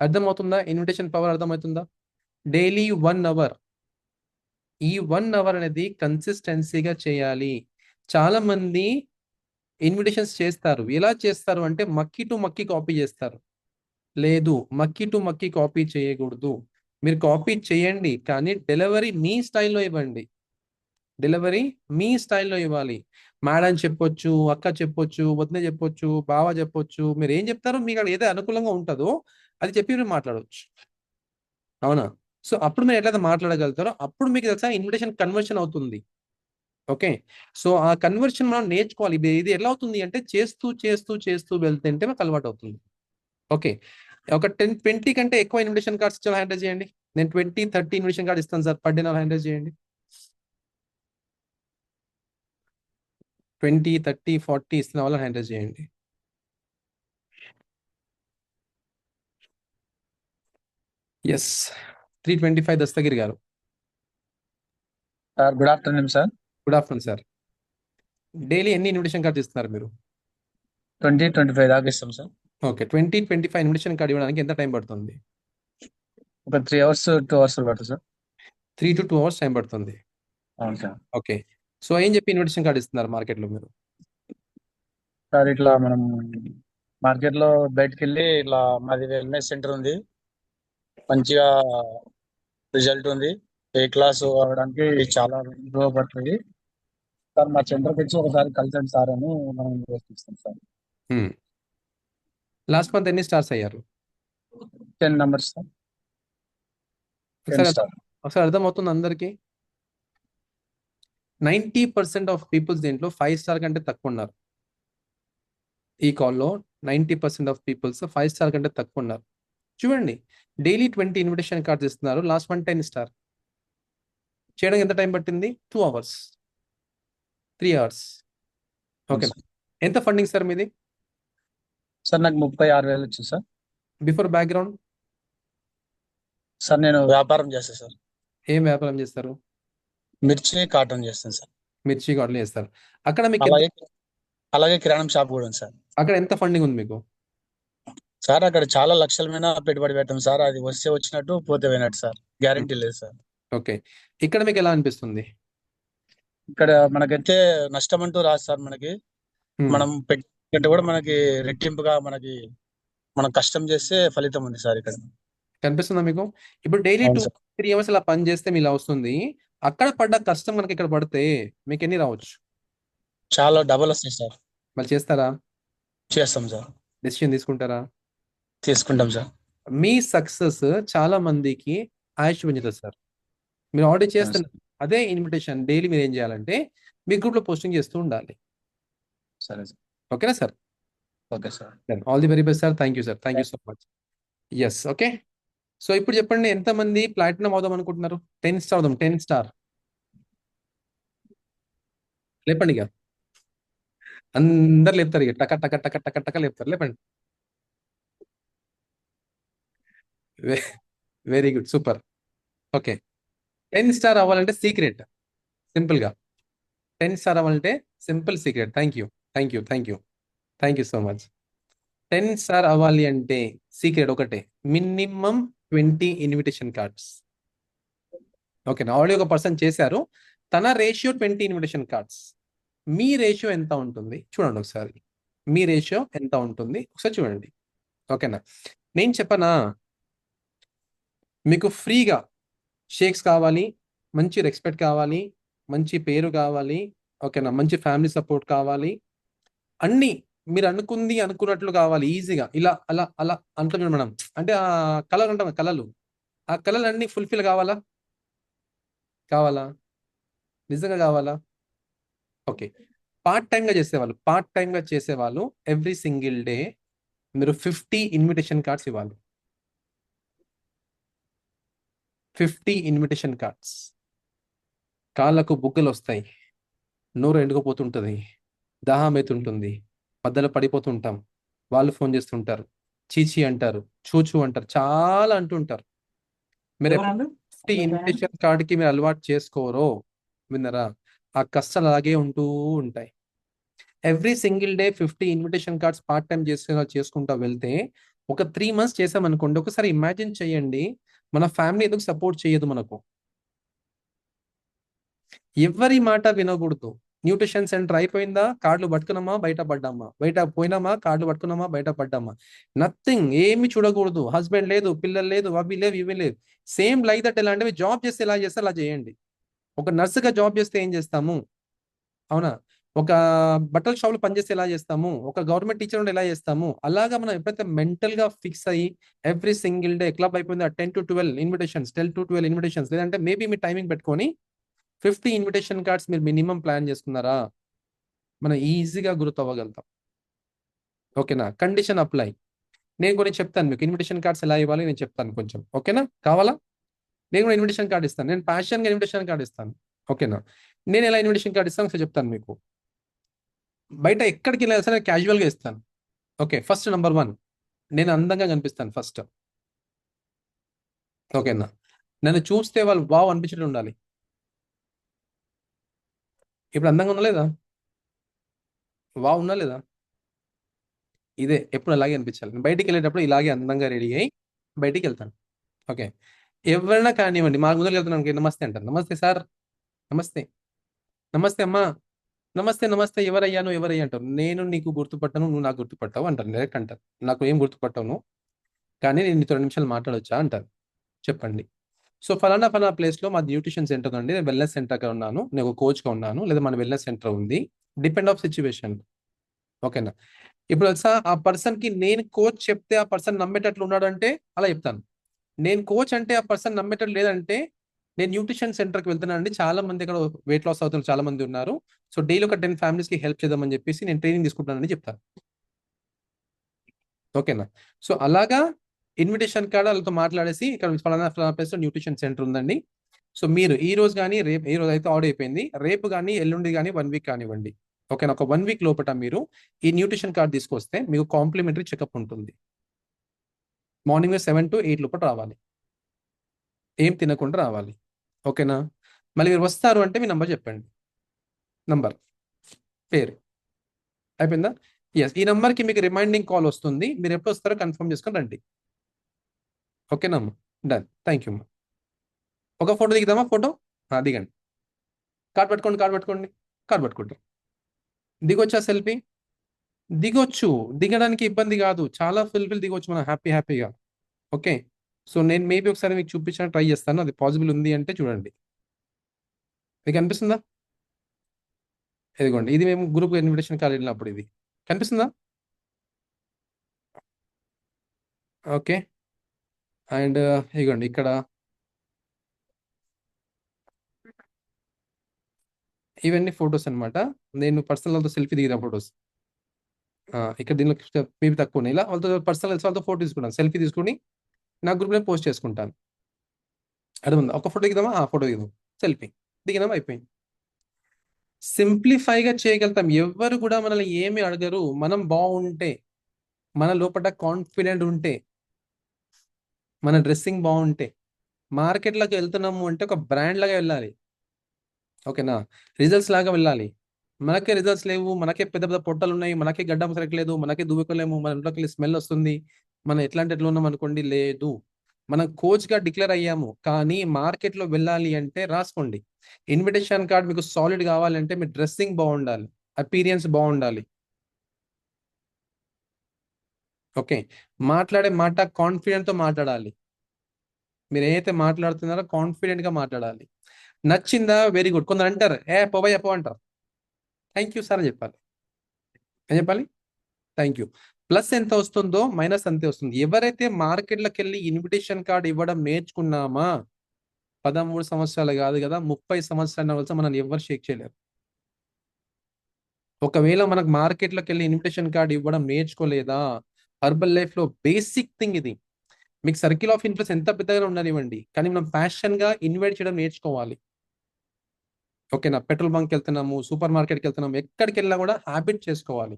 అర్థమవుతుందా? ఇన్విటేషన్ పవర్ అర్థమవుతుందా? డైలీ 1 అవర్, ఈ 1 అవర్ అనేది కన్సిస్టెన్సీగా చేయాలి. చాలా మంది ఇన్విటేషన్స్ చేస్తారు, ఎలా చేస్తారు అంటే మక్కి టు మక్కి కాపీ చేస్తారు. లేదు, మక్కి టు మక్కి కాపీ చేయకూడదు. మీరు కాపీ చేయండి, కానీ డెలివరీ మీ స్టైల్లో ఇవ్వండి. డెలివరీ మీ స్టైల్లో ఇవ్వాలి. మేడం చెప్పొచ్చు, అక్క చెప్పొచ్చు, వదిన చెప్పొచ్చు, బావ చెప్పొచ్చు, మీరు ఏం చెప్తారో మీకు ఏదో అనుకూలంగా ఉంటుందో అది చెప్పి మీరు మాట్లాడవచ్చు, అవునా? సో అప్పుడు మీరు ఎట్లయితే మాట్లాడగలుగుతారో అప్పుడు మీకు తెలుసా ఇన్విటేషన్ కన్వర్షన్ అవుతుంది. ఓకే, సో ఆ కన్వర్షన్ మనం నేర్చుకోవాలి. ఇది ఎలా అవుతుంది అంటే చేస్తూ చేస్తూ చేస్తూ వెళ్తుంటే మాకు అలవాటు అవుతుంది. ఓకే, ఒక 10-20 కంటే ఎక్కువ ఇన్విటేషన్ కార్డ్స్ ఇచ్చిన హ్యాండిల్ చేయండి. నేను 20-30 ఇన్విటేషన్ కార్డ్ ఇస్తాను సార్, పర్ డే హ్యాండిల్ చేయండి. 20, 30, 40 ఇస్తున్న వాళ్ళని హ్యాండిల్ చేయండి. ఎస్, 325 దస్తగిరి గారు. Sir good afternoon sir. Good afternoon sir. Daily ఎన్ని ఇన్విటేషన్ కార్డ్స్ ఇస్తున్నారు మీరు? 20-25 దాకా ఇస్తాం సార్. ఓకే, 20-25 ఇన్విటేషన్ కార్డ్ ఇవ్వడానికి ఎంత టైం పడుతుంది? ఒక 3 అవర్స్ 2 అవర్స్ పడుతుంది సార్. 3 to 2 hours టైం పడుతుంది. అవును సార్. ఓకే, సో ఏం చెప్పి ఇన్విటేషన్ కార్డ్ ఇస్తున్నారు మార్కెట్లో మీరు? సార్ ఇట్లా మనం మార్కెట్లో బయటకు వెళ్ళి ఇట్లా మాది వెల్నెస్ సెంటర్ ఉంది, మంచిగా రిజల్ట్ ఉంది, ఏ క్లాస్ అవడానికి చాలా ఉపయోగపడుతుంది సార్. మా సెంటర్కి వచ్చి ఒకసారి కలిసండి సార్ అని మనం ఇస్తాం సార్. లాస్ట్ మంత్ ఎన్ని స్టార్స్ అయ్యారు? 10 numbers సార్. 10 star. ఒకసారి అర్థమవుతుంది అందరికీ? 90% ఆఫ్ పీపుల్స్ దీంట్లో 5 స్టార్ కంటే తక్కువ ఉన్నారు. ఈ కాల్లో 90% ఆఫ్ పీపుల్స్ 5 స్టార్ కంటే తక్కువ ఉన్నారు. చూడండి, డైలీ 20 ఇన్విటేషన్ కార్డ్స్ ఇస్తున్నారు, లాస్ట్ మంత్ 10 స్టార్. చేయడానికి ఎంత టైం పట్టింది? 2 hours, 3 hours. ఓకే, ఎంత ఫండింగ్ సార్ మీది? సార్ నాకు 36,000 వచ్చింది సార్. బిఫోర్ బ్యాక్గ్రౌండ్ సార్ నేను వ్యాపారం చేస్తాను సార్. ఏం వ్యాపారం చేస్తారు? మిర్చి కాటన్ చేస్తాను సార్. మిర్చి గార్డెన్ చేస్తారు. అక్కడ మీకు అలాగే అలాగే కిరాణం షాప్ కూడా ఉంది సార్. అక్కడ ఎంత ఫండింగ్ ఉంది మీకు? సార్ అక్కడ చాలా లక్షల మీద పెట్టుబడి పెట్టాం సార్. అది వస్తే వచ్చినట్టు పోతే పోయినట్టు సార్. గ్యారెంటీ లేదు సార్. ఓకే. ఇక్కడ మీకు ఎలా అనిపిస్తుంది? ఇక్కడ మనకైతే నష్టం అంటూ రాదు సార్. మనకి మనం పెట్టే కూడా మనకి రెట్టింపుగా మనం కష్టం చేస్తే ఫలితం ఉంది సార్ ఇక్కడ. కనిపిస్తుందా మీకు? ఇప్పుడు డైలీ అవును 2-3 అవర్స్ ఇలా పని చేస్తే మీలా వస్తుంది. అక్కడ పడ్డ కష్టం మనకి ఇక్కడ పడితే మీకు ఎన్ని రావచ్చు? చాలా డబల్ వస్తాయి సార్. మళ్ళీ చేస్తారా? చేస్తాం సార్. డెసిషన్ తీసుకుంటారా? తీసుకుంటాం సార్. మీ సక్సెస్ చాలా మందికి ఆయుష్ పెంచుతుంది సార్. మీరు ఆల్రెడీ చేస్తున్నారు. అదే ఇన్విటేషన్ డైలీ మీరు ఏం చేయాలంటే మీ గ్రూప్లో పోస్టింగ్ చేస్తూ ఉండాలి. సరే సార్. ఓకేనా sir? Okay sir. All the very best sir. Thank you sir. Thank you so much. Yes. Okay. So ఇప్పుడు చెప్పండి, ఎంతమంది ప్లాటినం అవుదాం అనుకుంటున్నారు? 10 స్టార్ అవుదాం. 10 స్టార్ లేపండి. ఇక అందరు లేపుతారు. ఇక టక టక టక టక టక లేపుతారు. లేపండి. Very good. Super. Okay. 10 star అవ్వాలంటే సీక్రెట్ సింపుల్గా 10 స్టార్ అవ్వాలంటే simple secret. Thank you. Thank you. Thank you. Thank you so much. 10 star అవ్వాలి అంటే సీక్రెట్ ఒకటే, మినిమం 20 ఇన్విటేషన్ కార్డ్స్. ఓకేనా? ఆల్రెడీ ఒక పర్సన్ చేశారు, తన రేషియో 20 ఇన్విటేషన్ కార్డ్స్. మీ రేషియో ఎంత ఉంటుంది చూడండి ఒకసారి. మీ రేషియో ఎంత ఉంటుంది ఒకసారి చూడండి. ఓకేనా? నేను చెప్పనా, మీకు ఫ్రీగా షేక్స్ కావాలి, మంచి రెస్పెక్ట్ కావాలి, మంచి పేరు కావాలి, ఓకేనా, మంచి ఫ్యామిలీ సపోర్ట్ కావాలి, అన్నీ మీరు అనుకున్నట్లు కావాలి. ఈజీగా ఇలా అలా అలా అంటాం మనం, అంటే ఆ కళలు అంటాం, కళలు, ఆ కళలు అన్నీ ఫుల్ఫిల్ కావాలా? నిజంగా కావాలా? ఓకే. పార్ట్ టైంగా చేసేవాళ్ళు ఎవ్రీ సింగిల్ డే మీరు 50 ఇన్విటేషన్ కార్డ్స్ ఇవ్వాలి. 50 ఇన్విటేషన్ కార్డ్స్. కాళ్ళకు బుగ్గలు వస్తాయి, నోరు ఎండుకుపోతుంటుంది, దాహం అవుతుంటుంది, మధ్యలో పడిపోతుంటాం, వాళ్ళు ఫోన్ చేస్తుంటారు, చీచీ అంటారు, చూచూ అంటారు, చాలా అంటుంటారు. మీరు 50 ఇన్విటేషన్ కార్డ్కి మీరు అలవాటు చేసుకోరో, విన్నరా, ఆ కష్టాలు అలాగే ఉంటూ ఉంటాయి. Every single day 50 invitation cards part time చేసుకుంటా వెళ్తే ఒక 3 months చేసామనుకోండి. ఒకసారి ఇమాజిన్ చేయండి, మన ఫ్యామిలీ ఎందుకు సపోర్ట్ చేయదు మనకు? ఎవరి మాట వినకూడదు. న్యూట్రిషన్ సెంటర్ అయిపోయిందా, కార్డులు పట్టుకున్నామా, బయట పడ్డామా, బయట పోయినామా, కార్డులు పట్టుకున్నామా, బయట పడ్డామా, నథింగ్. ఏమి చూడకూడదు. హస్బెండ్ లేదు, పిల్లలు లేదు, అవి లేవు, ఇవి లేవు. Same like that. ఎలా అంటే జాబ్ చేస్తే ఎలా చేస్తే అలా చేయండి. ఒక నర్సుగా జాబ్ చేస్తే ఏం చేస్తాము, అవునా? ఒక బట్టల షాప్లో పనిచేస్తే ఎలా చేస్తాము, ఒక గవర్నమెంట్ టీచర్ ఉంటే ఎలా చేస్తాము, అలాగా మనం ఎప్పుడైతే మెంటల్ గా ఫిక్స్ అయ్యి ఎవ్రీ సింగిల్ డే క్లబ్ అయిపోయింది 10 to 12 ఇన్విటేషన్స్, 10 to 12 ఇన్విటేషన్స్, లేదంటే మేబీ మీ టైమింగ్ పెట్టుకొని 50 ఇన్విటేషన్ కార్డ్స్ మీరు మినిమం ప్లాన్ చేసుకున్నారా, మనం ఈజీగా గుర్తు అవ్వగలుగుతాం. ఓకేనా? Condition apply. నేను కూడా చెప్తాను మీకు ఇన్విటేషన్ కార్డ్స్ ఎలా ఇవ్వాలి, నేను చెప్తాను కొంచెం. ఓకేనా? కావాలా? నేను కూడా ఇన్విటేషన్ కార్డ్ ఇస్తాను. నేను ప్యాషన్గా ఇన్విటేషన్ కార్డ్ ఇస్తాను. ఓకేనా? నేను ఎలా ఇన్విటేషన్ కార్డ్ ఇస్తాను ఒకసారి చెప్తాను మీకు. బయట ఎక్కడికి వెళ్ళినా సరే క్యాజువల్గా ఇస్తాను. ఓకే. ఫస్ట్ నెంబర్ 1, నేను అందంగా కనిపిస్తాను ఫస్ట్. ఓకేనా? నన్ను చూస్తే వాళ్ళు వావ్ అనిపించడం ఉండాలి. ఇప్పుడు అందంగా ఉన్నా లేదా? వావ్ ఉన్నా లేదా? ఇదే ఎప్పుడు అలాగే అనిపించాలి. నేను బయటికి వెళ్ళేటప్పుడు ఇలాగే అందంగా రెడీ అయ్యి బయటికి వెళ్తాను. ఓకే. ఎవరైనా కానివ్వండి, మా ముందర వెళ్తున్నాను, నమస్తే అంటారు. నమస్తే సార్, నమస్తే, నమస్తే అమ్మా, నమస్తే, నమస్తే, ఎవరయ్యాను, ఎవరయ్యా అంటారు. నేను నీకు గుర్తుపట్టను, నువ్వు నాకు గుర్తుపట్టావు అంటారు. డైరెక్ట్ అంటారు. నాకు ఏం గుర్తుపట్టావు, కానీ నేను నీతో 2 నిమిషాలు మాట్లాడొచ్చా అంటారు. చెప్పండి. సో ఫలానా ప్లేస్లో మా న్యూట్రిషన్ సెంటర్ అండి, నేను వెల్నెస్ సెంటర్గా ఉన్నాను, నేను ఒక కోచ్గా ఉన్నాను, లేదా మన వెల్నెస్ సెంటర్ ఉంది, డిపెండ్ ఆఫ్ సిచ్యువేషన్. ఓకేనా? ఇప్పుడు వచ్చా ఆ పర్సన్కి నేను కోచ్ చెప్తే ఆ పర్సన్ నమ్మేటట్లు ఉన్నాడు అంటే అలా చెప్తాను. నేను కోచ్ అంటే ఆ పర్సన్ నమ్మేటట్లు లేదంటే నేను న్యూట్రిషన్ సెంటర్కి వెళ్తున్నానండి, చాలా మంది ఇక్కడ వెయిట్ లాస్ అవుతున్న చాలా మంది ఉన్నారు, సో డైలీ ఒక 10 ఫ్యామిలీస్కి హెల్ప్ చేద్దామని చెప్పేసి నేను ట్రైనింగ్ తీసుకుంటానని చెప్తాను. ఓకేనా? సో అలాగా ఇన్విటేషన్ కార్డ్ వాళ్ళతో మాట్లాడేసి ఇక్కడ ఫలానా ప్లేస్లో న్యూట్రిషన్ సెంటర్ ఉందండి, సో మీరు ఈ రోజు కానీ రేపు, ఈ రోజు అయితే ఆర్డర్ అయిపోయింది, రేపు కానీ ఎల్లుండి కానీ 1 week కానివ్వండి. ఓకేనా? ఒక 1 week లోపల మీరు ఈ న్యూట్రిషన్ కార్డ్ తీసుకొస్తే మీకు కాంప్లిమెంటరీ చెకప్ ఉంటుంది. మార్నింగ్ 7 to 8 లోపల రావాలి, ఏం తినకుండా రావాలి. ఓకేనా? మళ్ళీ మీరు వస్తారు అంటే మీ నంబర్ చెప్పండి, నంబర్, పేరు. అయిపోయిందా? ఎస్, ఈ నంబర్కి మీకు రిమైండింగ్ కాల్ వస్తుంది. మీరు ఎప్పుడు వస్తారో కన్ఫర్మ్ చేసుకొని రండి. ఓకేనమ్మా, డన్. థ్యాంక్ యూ అమ్మా. ఒక ఫోటో దిగుదామా? ఫోటో దిగండి. కార్డ్ పట్టుకోండి, కార్డ్ పట్టుకోండి, కార్డ్ పట్టుకుంటారు. దిగొచ్చా సెల్ఫీ? దిగొచ్చు, దిగడానికి ఇబ్బంది కాదు, చాలా ఫుల్ఫిల్ దిగొచ్చు మనం హ్యాపీగా. ఓకే, సో నేను మేబీ ఒకసారి మీకు చూపించడానికి ట్రై చేస్తాను, అది పాసిబుల్ ఉంది అంటే చూడండి. మీకు అనిపిస్తుందా? ఇదిగోండి, ఇది మేము గ్రూప్ ఇన్విటేషన్ కార్డ్ వెళ్ళినప్పుడు ఇది కనిపిస్తుందా? ఓకే, అండ్ ఇదిగోండి ఇక్కడ ఇవన్నీ ఫొటోస్ అనమాట. నేను పర్సనల్ వాళ్ళతో సెల్ఫీ దిగిన ఫొటోస్. ఇక్కడ దీనిలో మేబీ తక్కువ ఉన్నాయి. ఇలా వాళ్ళతో పర్సనల్ వాళ్ళతో ఫోటో తీసుకుంటాను, సెల్ఫీ తీసుకుని నా గ్రూప్లో పోస్ట్ చేసుకుంటాను. అర్థమైందా? ఒక ఫోటో దిగుదామా? ఫోటో దిగుదాం, సెల్ఫీ దిగినామా, అయిపోయింది. సింప్లిఫైగా చేయగలుగుతాం. ఎవరు కూడా మనల్ని ఏమి అడగరు. మనం బాగుంటే, మన లోపల కాన్ఫిడెంట్ ఉంటే, మన డ్రెస్సింగ్ బాగుంటే, మార్కెట్లోకి వెళ్తున్నాము అంటే ఒక బ్రాండ్ లాగా వెళ్ళాలి. ఓకేనా? రిజల్ట్స్ లాగా వెళ్ళాలి. మనకే రిజల్ట్స్ లేవు, మనకే పెద్ద పెద్ద పొట్టలు ఉన్నాయి, మనకే గడ్డం సరకలేదు, మనకే దువ్వుకోలేము, మన ఇంట్లోకి వెళ్ళి స్మెల్ వస్తుంది, మనం ఎట్లా ఉన్నాం అనుకోండి, లేదు. మనం కోచ్గా డిక్లేర్ అయ్యాము, కానీ మార్కెట్లో వెళ్ళాలి అంటే రాసుకోండి. ఇన్విటేషన్ కార్డ్ మీకు సాలిడ్ కావాలంటే మీ డ్రెస్సింగ్ బాగుండాలి, అపీరియన్స్ బాగుండాలి. ఓకే, మాట్లాడే మాట కాన్ఫిడెంట్తో మాట్లాడాలి. మీరు ఏదైతే మాట్లాడుతున్నారో కాన్ఫిడెంట్గా మాట్లాడాలి. నచ్చిందా? Very good. కొందరు అంటారు, పోవయ్య పో అంటారు. థ్యాంక్ యూ సార్ అని చెప్పాలి. ఏం చెప్పాలి? Thank you. ప్లస్ ఎంత వస్తుందో మైనస్ అంతే వస్తుంది. ఎవరైతే మార్కెట్లోకి వెళ్ళి ఇన్విటేషన్ కార్డ్ ఇవ్వడం నేర్చుకున్నామా, 13 సంవత్సరాలు కాదు కదా, 30 సంవత్సరాల వలస మనం ఎవరు షేక్ చేయలేరు. ఒకవేళ మనకు మార్కెట్లోకి వెళ్ళి ఇన్విటేషన్ కార్డ్ ఇవ్వడం నేర్చుకోలేదా, హర్బల్ లైఫ్లో బేసిక్ థింగ్ ఇది. మీకు సర్కిల్ ఆఫ్ ఇన్ఫ్లుయెన్స్ ఎంత పెద్దగా ఉండనివ్వండి, కానీ మనం ప్యాషన్గా ఇన్వైట్ చేయడం నేర్చుకోవాలి. ఓకేనా? పెట్రోల్ బంక్కి వెళ్తున్నాము, సూపర్ మార్కెట్కి వెళ్తున్నాము, ఎక్కడికి వెళ్ళినా కూడా హ్యాబిట్ చేసుకోవాలి.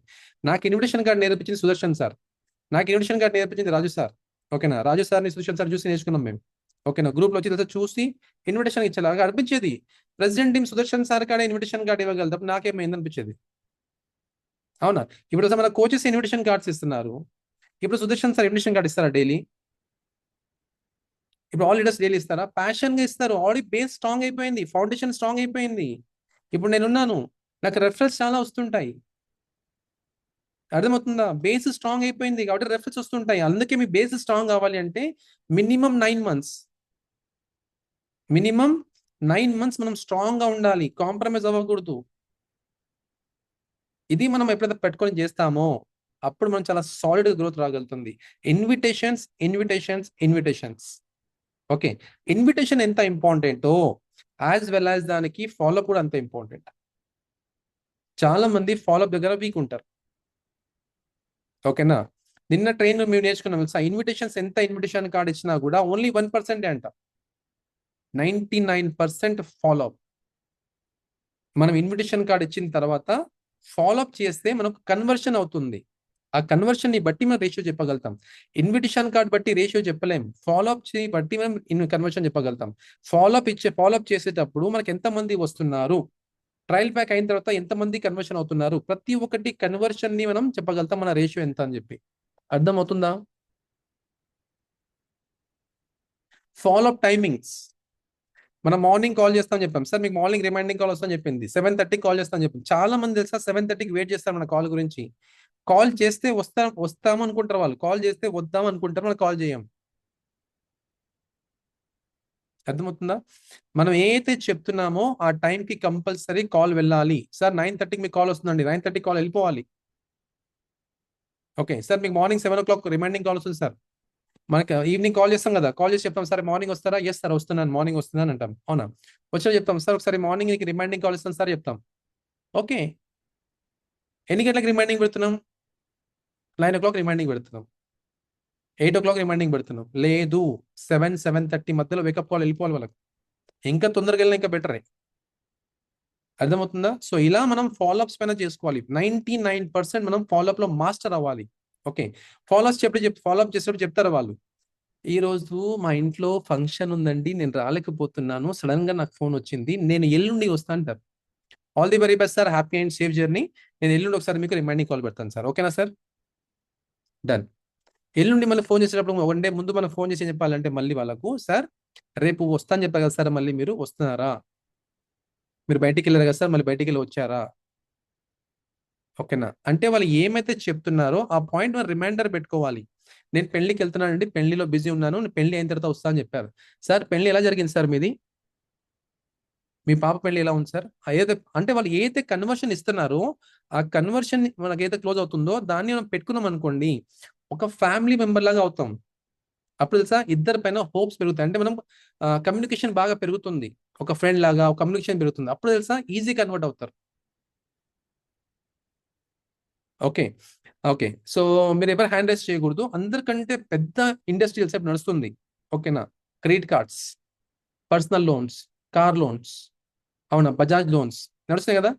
నాకు ఇన్విటేషన్ కార్డ్ నేర్పించింది సుదర్శన్ సార్, నాకు ఇన్విటేషన్ కార్డ్ నేర్పించింది రాజు సార్. ఓకేనా? రాజు సార్ని సుదర్శన్ సార్ చూసి నేర్చుకున్నాం మేము. ఓకేనా? గ్రూప్లో వచ్చి చూసి ఇన్విటేషన్ ఇచ్చేలాగా అనిపించేది. ప్రెసిడెంట్ టీం సుదర్శన్ సార్ కాడ ఇన్విటేషన్ కార్డ్ ఇవ్వగలుగుతాం, నాకేమైంది అనిపించేది. అవునా? ఇప్పుడు మన కోచెస్ ఇన్విటేషన్ కార్డ్స్ ఇస్తున్నారు, ఇప్పుడు సుదర్శన్ సార్ ఇన్విటేషన్ కార్డ్ ఇస్తారా డైలీ? ఇప్పుడు ఆల్ లీడర్స్ డైలీ ఇస్తారా? ప్యాషన్గా ఇస్తారు. ఆల్రెడీ బేస్ స్ట్రాంగ్ అయిపోయింది, ఫౌండేషన్ స్ట్రాంగ్ అయిపోయింది. ఇప్పుడు నేనున్నాను, నాకు రెఫరెన్స్ చాలా వస్తుంటాయి. అర్థమవుతుందా? బేస్ స్ట్రాంగ్ అయిపోయింది కాబట్టి రెఫరెన్స్ వస్తుంటాయి. అందుకే మీ బేస్ స్ట్రాంగ్ కావాలి అంటే మినిమం 9 months, మినిమం 9 months మనం స్ట్రాంగ్గా ఉండాలి, కాంప్రమైజ్ అవ్వకూడదు. ఇది మనం ఎప్పుడైతే పెట్టుకొని చేస్తామో అప్పుడు మనం చాలా సాలిడ్ గ్రోత్ రాగలుగుతుంది. Invitations invitations invitations. Okay, invitation ఎంత ఇంపార్టెంటో యాజ్ వెల్ యాజ్ దానికి ఫాలోఅప్ కూడా అంత ఇంపార్టెంట్. చాలా మంది ఫాలోఅప్ దగ్గర వీక్ ఉంటారు. ఓకేనా? నిన్న ట్రైన్ మేము నేర్చుకున్నాం తెలుసా, ఇన్విటేషన్స్ ఎంత ఇన్విటేషన్ కార్డ్ ఇచ్చినా కూడా ఓన్లీ 1% అంట, 99% ఫాలోఅప్. మనం ఇన్విటేషన్ కార్డ్ ఇచ్చిన తర్వాత ఫాలోఅప్ చేస్తే మనకు కన్వర్షన్ అవుతుంది. ఆ కన్వర్షన్ ని బట్టి మనం రేషియో చెప్పగలుగుతాం. ఇన్విటేషన్ కార్డ్ బట్టి రేషియో చెప్పలేం, ఫాలోఅప్ బట్టి మనం కన్వర్షన్ చెప్పగలుగుతాం. ఫాలోఅప్ చేసేటప్పుడు మనకి ఎంతమంది వస్తున్నారు, ట్రయల్ ప్యాక్ అయిన తర్వాత ఎంతమంది కన్వర్షన్ అవుతున్నారు, ప్రతి ఒక్కటి కన్వర్షన్ ని మనం చెప్పగలుగుతాం మన రేషియో ఎంత అని చెప్పి. అర్థం అవుతుందా? ఫాలోఅప్ టైమింగ్స్, మనం మార్నింగ్ కాల్ చేస్తామని చెప్పాం సార్, మీకు మార్నింగ్ రిమైండింగ్ కాల్ వస్తామని చెప్పింది, 7:30 కాల్ చేస్తామని చెప్పింది. చాలా మంది తెలుసా 7:30కి వెయిట్ చేస్తారు మన కాల్ గురించి. కాల్ చేస్తే వస్తాము అనుకుంటారు వాళ్ళు, కాల్ చేస్తే వద్దాం అనుకుంటారు, మనం కాల్ చేయం. అర్థమవుతుందా? మనం ఏదైతే చెప్తున్నామో ఆ టైంకి కంపల్సరీ కాల్ వెళ్ళాలి. సార్ 9:30కి మీకు కాల్ వస్తుందండి, 9:30 కాల్ వెళ్ళిపోవాలి. ఓకే సార్, మీకు మార్నింగ్ 7 o'clock రిమైండింగ్ కాల్ వస్తుంది సార్, మనకి ఈవినింగ్ కాల్ చేస్తాం కదా, కాల్ చేసి చెప్తాం సార్ మార్నింగ్ వస్తారా, ఎస్ సార్ వస్తున్నాను, మార్నింగ్ వస్తున్నాను అంటాం. అవునా? వచ్చినా చెప్తాం సార్ ఒకసారి మార్నింగ్ నీకు రిమైండింగ్ కాల్ ఇస్తాను సార్ చెప్తాం. ఓకే, ఎన్ని గంటలకు రిమైండింగ్ పెడుతున్నాం? 9 o'clock రిమైండింగ్ పెడుతున్నాం, 8 o'clock రిమైండింగ్ పెడుతున్నాం. లేదు, 7-7:30 మధ్యలో వేకప్ కాల్ వెళ్ళిపోవాలి వాళ్ళకి. ఇంకా తొందరగా వెళ్ళినా ఇంకా బెటరే. అర్థమవుతుందా? సో ఇలా మనం ఫాలోఅప్స్ పైన చేసుకోవాలి. 99% మనం ఫాలోఅప్ లో మాస్టర్ అవ్వాలి. ఓకే, ఫాలోఅప్ చేసేటప్పుడు చెప్తారు వాళ్ళు, ఈరోజు మా ఇంట్లో ఫంక్షన్ ఉందండి, నేను రాలేకపోతున్నాను, సడన్ గా నాకు ఫోన్ వచ్చింది, నేను ఎల్లుండి వస్తా అంటారు. All the very best sir, happy and safe journey. నేను ఎల్లుండి ఒకసారి మీకు రిమైండింగ్ కాల్ పెడతాను సార్, ఓకేనా సార్? డన్. ఎల్లుండి మళ్ళీ ఫోన్ చేసేటప్పుడు వన్ డే ముందు మనం ఫోన్ చేసి చెప్పాలంటే మళ్ళీ వాళ్ళకు, సార్ రేపు వస్తాను చెప్పారు కదా సార్, మళ్ళీ మీరు వస్తున్నారా, మీరు బయటికి వెళ్ళారు కదా సార్, మళ్ళీ బయటికి వెళ్ళి వచ్చారా, ఓకేనా? అంటే వాళ్ళు ఏమైతే చెప్తున్నారో ఆ పాయింట్ మనం రిమైండర్ పెట్టుకోవాలి. నేను పెళ్లికి వెళ్తున్నానండి, పెళ్లిలో బిజీ ఉన్నాను, నేను పెళ్లి అయిన తర్వాత వస్తా అని చెప్పారు. సార్ పెళ్లి ఎలా జరిగింది సార్ మీది, మీ పాప పెళ్లి ఎలా ఉంది సార్, ఏదైతే అంటే వాళ్ళు ఏదైతే కన్వర్షన్ ఇస్తున్నారో ఆ కన్వర్షన్ మనకి ఏదైతే క్లోజ్ అవుతుందో దాన్ని మనం పెట్టుకున్నాం అనుకోండి, ఒక ఫ్యామిలీ మెంబర్ లాగా అవుతాం. అప్పుడు తెలుసా ఇద్దరి పైన హోప్స్ పెరుగుతాయి, అంటే మనం కమ్యూనికేషన్ బాగా పెరుగుతుంది, ఒక ఫ్రెండ్ లాగా కమ్యూనికేషన్ పెరుగుతుంది. అప్పుడు తెలుసా ఈజీ కన్వర్ట్ అవుతారు. Okay okay. సో మీరు ఎవరు హ్యాండ్ రైస్ చేయకూడదు, అందరికంటే పెద్ద ఇండస్ట్రియల్ సెట్ నడుస్తుంది, ఓకేనా? Credit cards, personal loans, car loans, అవునా, బజాజ్ లోన్స్ నడుస్తాయి కదా.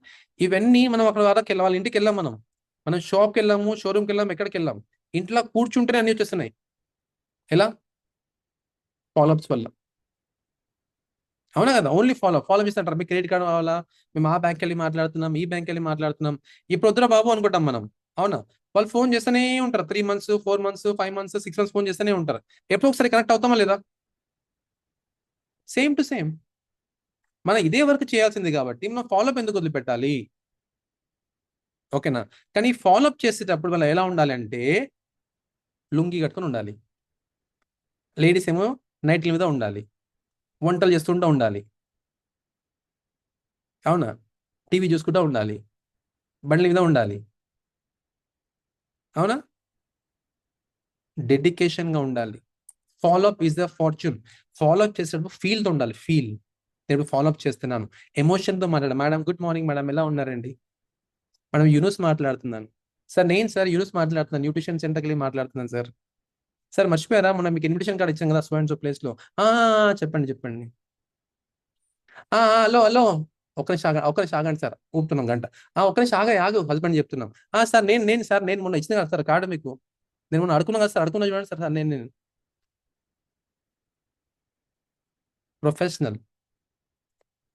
ఇవన్నీ మనం అక్కడ వరకు వెళ్ళాలి, ఇంటికి వెళ్ళాం, మనం షాప్కి వెళ్ళాము, షోరూమ్కి వెళ్ళాము, ఎక్కడికి వెళ్ళాం, ఇంట్లో కూర్చుంటేనే అన్ని వచ్చేస్తున్నాయి. ఎలా? ఫాలోఅప్స్ వల్ల, అవునా కదా? ఓన్లీ ఫాలో చేస్తుంటారు. మీ క్రెడిట్ కార్డు కావాలా, మేము ఆ బ్యాంక్ వెళ్ళి మాట్లాడుతున్నాం, ఈ బ్యాంక్ వెళ్ళి మాట్లాడుతున్నాం, ఇప్పుడు వద్దురా బాబు అనుకుంటాం మనం, అవునా? వాళ్ళు ఫోన్ చేస్తూనే ఉంటారు, 3 months 4 months 5 months 6 months phone చేస్తూనే ఉంటారు. ఎప్పుడు ఒకసారి కనెక్ట్ అవుతామా లేదా? సేమ్ టు సేమ్ మనం ఇదే వర్క్ చేయాల్సింది కాబట్టి మనం ఫాలోఅప్ ఎందుకు వదిలిపెట్టాలి, ఓకేనా? కానీ ఫాలోఅప్ చేసేటప్పుడు మనం ఎలా ఉండాలి అంటే లుంగి కట్టుకొని ఉండాలి, లేడీస్ ఏమో నైట్ల మీద ఉండాలి, వంటలు చేస్తుంటూ ఉండాలి, అవునా? టీవీ చూసుకుంటూ ఉండాలి, బండ్ల మీద ఉండాలి, అవునా? డెడికేషన్గా ఉండాలి. Follow up is the fortune. Follow up చేసేటప్పుడు ఫీల్తో ఉండాలి, ఫీల్. నేను ఫాలోఅప్ చేస్తున్నాను, ఎమోషన్తో మాట్లాడాలి. మేడం గుడ్ మార్నింగ్ మేడం, ఎలా ఉన్నారండి మేడం, యూనుస్ మాట్లాడుతున్నాను సార్. నేను సార్ యూనుస్ మాట్లాడుతున్నాను, న్యూట్రిషన్ సెంటర్కి వెళ్ళి మాట్లాడుతున్నాను సార్. సార్ మర్చిపోయారా, మనం మీకు ఇన్విటేషన్ కార్డ్ ఇచ్చాం కదా, సో అండ్ సో ప్లేస్లో. చెప్పండి చెప్పండి. హలో హలో, ఒక్కరి ఆగండి సార్, ఊపుతున్నాం గంట. ఒక్కరి ఆగు, హస్బెండ్ చెప్తున్నాం. సార్ నేను సార్, నేను మొన్న ఇచ్చిన కదా సార్ కార్డు మీకు, నేను మొన్న అడుకున్నా కదా సార్, అడుకున్నా చూడండి సార్, నేను ప్రొఫెషనల్.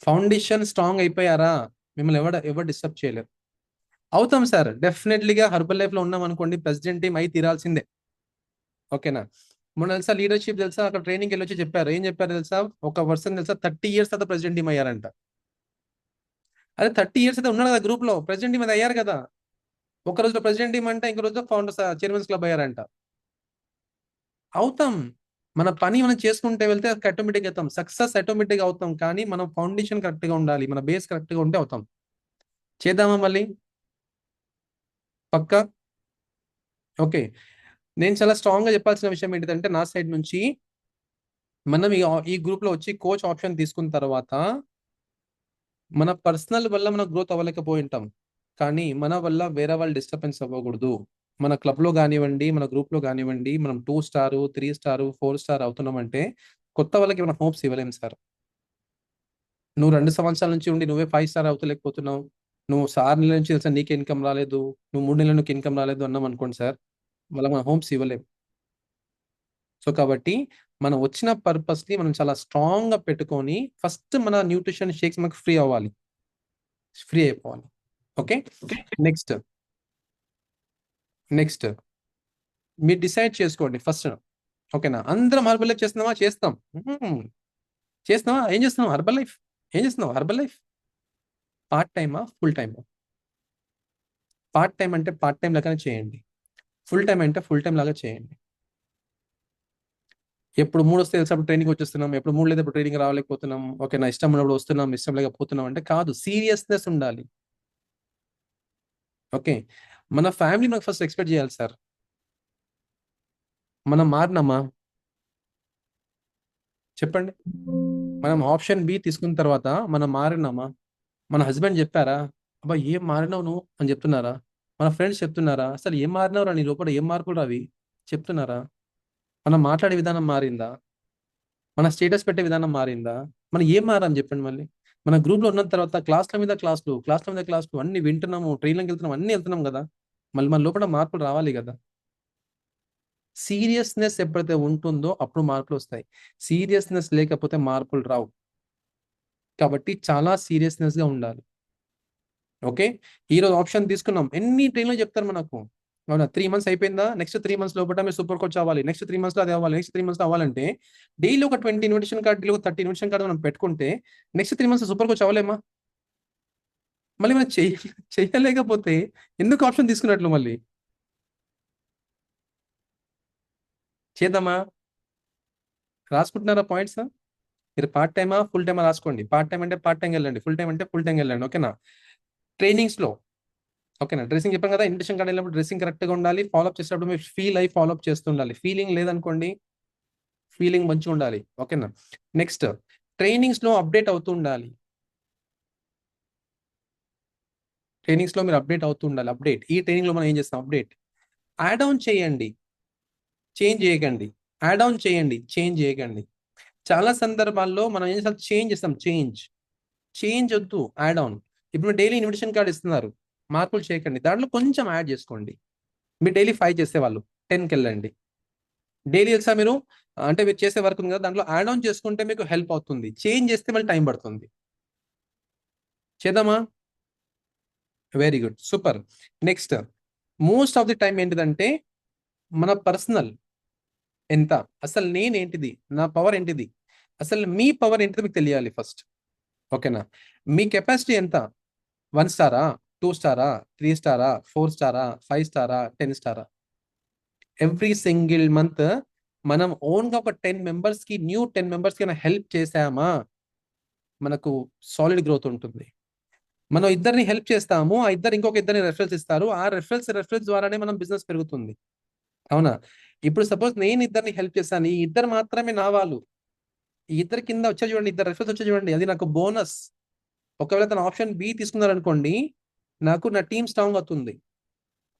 ఫౌండేషన్ స్ట్రాంగ్ అయిపోయారా, మిమ్మల్ని ఎవరు డిస్టర్బ్ చేయలేరు. అవుతాం సార్, డెఫినెట్లీగా హర్బల్ లైఫ్ లో ఉన్నాం అనుకోండి, ప్రెసిడెంట్ టీం అయి తీరాల్సిందే, ఓకేనా? మొన్న తెలుసా లీడర్షిప్ తెలుసా, అక్కడ ట్రైనింగ్ వెళ్ళి వచ్చి చెప్పారు, ఏం చెప్పారు తెలుసా, ఒక పర్సన్ తెలుసా 30 years తర్వాత ప్రెసిడెంట్ టీం అయ్యారంట. అదే 30 years అయితే ఉన్నాడు కదా గ్రూప్ లో, ప్రెసిడెంట్ టీం అది అయ్యారు కదా. ఒక రోజులో ప్రెసిడెంట్ టీం అంటే ఇంకో రోజు ఫౌండర్స్ చైర్మన్స్ క్లబ్ అయ్యారంట. అవుతాం, మన పని మనం చేసుకుంటే వెళ్తే ఆటోమేటిక్ అవుతాం, సక్సెస్ ఆటోమేటిక్ అవుతాం. కానీ మనం ఫౌండేషన్ కరెక్ట్ గా ఉండాలి, మన బేస్ కరెక్ట్ గా ఉంటే అవుతాం. చేద్దామా మళ్ళీ పక్కా? ఓకే. నేను చాలా స్ట్రాంగ్ గా చెప్పాల్సిన విషయం ఏంటిదంటే, నా సైడ్ నుంచి మనం ఈ గ్రూప్ లో వచ్చి కోచ్ ఆప్షన్ తీసుకున్న తర్వాత మన పర్సనల్ వల్ల మనం గ్రోత్ అవ్వలేకపోయి ఉంటాం, కానీ మన వల్ల వేరే వాళ్ళు డిస్టర్బెన్స్ అవ్వకూడదు. మన క్లబ్ లో కానివ్వండి, మన గ్రూప్ లో కానివ్వండి, మనం 2 star 3 star 4 star అవుతున్నామంటే కొత్త వాళ్ళకి మనం హోప్స్ ఇవ్వలేం సార్. నువ్వు 2 సంవత్సరాల నుంచి ఉండి నువ్వే 5 star అవుతలేకపోతున్నావు, నువ్వు 6 నెలల నుంచి తెలుసా నీకు ఇన్కమ్ రాలేదు, నువ్వు 3 నెలల నుంచి ఇన్కమ్ రాలేదు అన్నాం అనుకోండి సార్, వాళ్ళకి మనం హోప్స్ ఇవ్వలేం. సో కాబట్టి మనం వచ్చిన పర్పస్ ని మనం చాలా స్ట్రాంగ్ గా పెట్టుకొని ఫస్ట్ మన న్యూట్రిషన్ షేక్స్ మనకు ఫ్రీ అవ్వాలి, ఫ్రీ అయిపోవాలి. ఓకే, నెక్స్ట్ మీరు డిసైడ్ చేసుకోండి ఫస్ట్, ఓకేనా? అందరం హర్బల్ లైఫ్ చేస్తున్నావా, చేస్తాం. చేస్తున్నావా, ఏం చేస్తున్నావు హర్బల్ లైఫ్, ఏం చేస్తున్నావు హర్బల్ లైఫ్? పార్ట్ టైమా ఫుల్ టైమా? పార్ట్ టైం అంటే పార్ట్ టైం లాగానే చేయండి, ఫుల్ టైం అంటే ఫుల్ టైం లాగా చేయండి. ఎప్పుడు 3 వస్తే తెలిసినప్పుడు ట్రైనింగ్ వచ్చేస్తున్నాం, ఎప్పుడు 3 లేదు ఇప్పుడు ట్రైనింగ్ రాలేకపోతున్నాం, ఓకే నా ఇష్టం ఉన్నప్పుడు వస్తున్నాం, ఇష్టం లేకపోతున్నాం అంటే కాదు, సీరియస్నెస్ ఉండాలి. ఓకే, మన ఫ్యామిలీ మనకు ఫస్ట్ ఎక్స్పెక్ట్ చేయాలి సార్. మనం మారినామా చెప్పండి, మనం ఆప్షన్ బి తీసుకున్న తర్వాత మనం మారినామా? మన హస్బెండ్ చెప్పారా, అబ్బా ఏం మారినావు నువ్వు అని చెప్తున్నారా? మన ఫ్రెండ్స్ చెప్తున్నారా, అసలు ఏం మారినావురా, నీ లోపల ఏం మార్పులు అవి చెప్తున్నారా? మనం మాట్లాడే విధానం మారిందా? మన స్టేటస్ పెట్టే విధానం మారిందా? మనం ఏం మారాం చెప్పండి మళ్ళీ? మన గ్రూప్ లో ఉన్న తర్వాత క్లాసుల మీద క్లాసులు అన్ని వింటున్నాము, ట్రైన్లోకి వెళ్తున్నాం, అన్ని వెళ్తున్నాం కదా, మళ్ళీ మన లోపల మార్పులు రావాలి కదా. సీరియస్నెస్ ఎప్పుడైతే ఉంటుందో అప్పుడు మార్పులు వస్తాయి. సీరియస్నెస్ లేకపోతే మార్పులు రావు. కాబట్టి చాలా సీరియస్నెస్ గా ఉండాలి. ఓకే, ఈరోజు ఆప్షన్ తీసుకున్నాం. ఎన్ని ట్రైన్లో చెప్తారు మనకు, అవునా? 3 months అయిపోయిందా, నెక్స్ట్ 3 months లోపల మీరు సూపర్ కోచ్ అవ్వాలి, నెక్స్ట్ 3 months లో అది అవ్వాలి, నెక్స్ట్ 3 months లో అవ్వాలంటే డైలీ ఒక 20 ఇన్విటేషన్ కార్డు, డైలీ ఒక 30 ఇన్విటేషన్ కార్డు మనం పెట్టుకుంటే నెక్స్ట్ 3 months సూపర్ కోచ్ అవ్వలేమా? మళ్ళీ మనం చేయలేకపోతే ఎందుకు ఆప్షన్ తీసుకున్నట్లు? మళ్ళీ చేద్దామా? రాసుకుంటున్నారా పాయింట్స్? మీరు పార్ట్ టైమా ఫుల్ టైమా రాసుకోండి. పార్ట్ టైం అంటే పార్ట్ టైం వెళ్ళండి, ఫుల్ టైం అంటే ఫుల్ టైం వెళ్ళండి. ఓకేనా? ట్రైనింగ్స్ లో ఓకేనా, డ్రెస్సింగ్ చెప్పాం కదా, ఇన్విటేషన్ కార్డు వెళ్ళినప్పుడు డ్రెస్సింగ్ కరెక్ట్గా ఉండాలి. ఫాలోఅప్ చేసేటప్పుడు మీరు ఫీల్ అయ్యి ఫాలోఅప్ చేస్తుండాలి. ఫీలింగ్ లేదనుకోండి, ఫీలింగ్ మంచిగా ఉండాలి. ఓకేనా? నెక్స్ట్, ట్రైనింగ్స్ లో అప్డేట్ అవుతూ ఉండాలి. ట్రైనింగ్స్ లో మీరు అప్డేట్ అవుతూ ఉండాలి. అప్డేట్, ఈ ట్రైనింగ్ లో మనం ఏం చేస్తాం? అప్డేట్. యాడ్ ఆన్ చేయండి, చేంజ్ చేయకండి. యాడ్ ఆన్ చేయండి, చేంజ్ చేయకండి. చాలా సందర్భాల్లో మనం ఏం చేస్తాం? చేంజ్ చేస్తాం. చేంజ్ వద్దు, యాడ్ ఆన్. ఇప్పుడు మీరు డైలీ ఇన్విటేషన్ కార్డు ఇస్తున్నారు, మార్పులు చేయకండి, దాంట్లో కొంచెం యాడ్ చేసుకోండి. మీరు డైలీ 5 చేసే వాళ్ళు 10కి వెళ్ళండి. డైలీ తెలుసా మీరు, అంటే మీరు చేసే వర్క్ ఉంది కదా, దాంట్లో యాడ్ ఆన్ చేసుకుంటే మీకు హెల్ప్ అవుతుంది. చేంజ్ చేస్తే మళ్ళీ టైం పడుతుంది. చేద్దామా? Very good, super. Next, most of the time ఏంటిదంటే మన పర్సనల్ ఎంత, అసలు నేనేంటిది, నా పవర్ ఏంటిది, అసలు మీ పవర్ ఏంటిది మీకు తెలియాలి ఫస్ట్. ఓకేనా? మీ కెపాసిటీ ఎంత? 1 స్టారా, 2 స్టారా, 3 స్టారా, 4 స్టారా, 5 స్టారా, 10 స్టారా? ఎవ్రీ సింగిల్ మంత్ మనం ఓన్ గా ఒక 10 members కి, న్యూ 10 members కి హెల్ప్ చేసామా, మనకు సాలిడ్ గ్రోత్ ఉంటుంది. మనం ఇద్దరిని హెల్ప్ చేస్తాము, ఆ ఇద్దరు ఇంకొక ఇద్దరిని రెఫరల్స్ ఇస్తారు, ఆ రెఫరల్స్ ద్వారానే మనం బిజినెస్ పెరుగుతుంది. అవునా? ఇప్పుడు సపోజ్ నేను ఇద్దరిని హెల్ప్ చేస్తాను, ఈ ఇద్దరు మాత్రమే నా వాళ్ళు, ఈ ఇద్దరు కింద వచ్చే చూడండి, ఇద్దరు రెఫరల్స్ వచ్చే చూడండి, అది నాకు బోనస్. ఒకవేళ తన ఆప్షన్ బి తీసుకున్నారనుకోండి, నాకు నా టీమ్ స్ట్రాంగ్ అవుతుంది.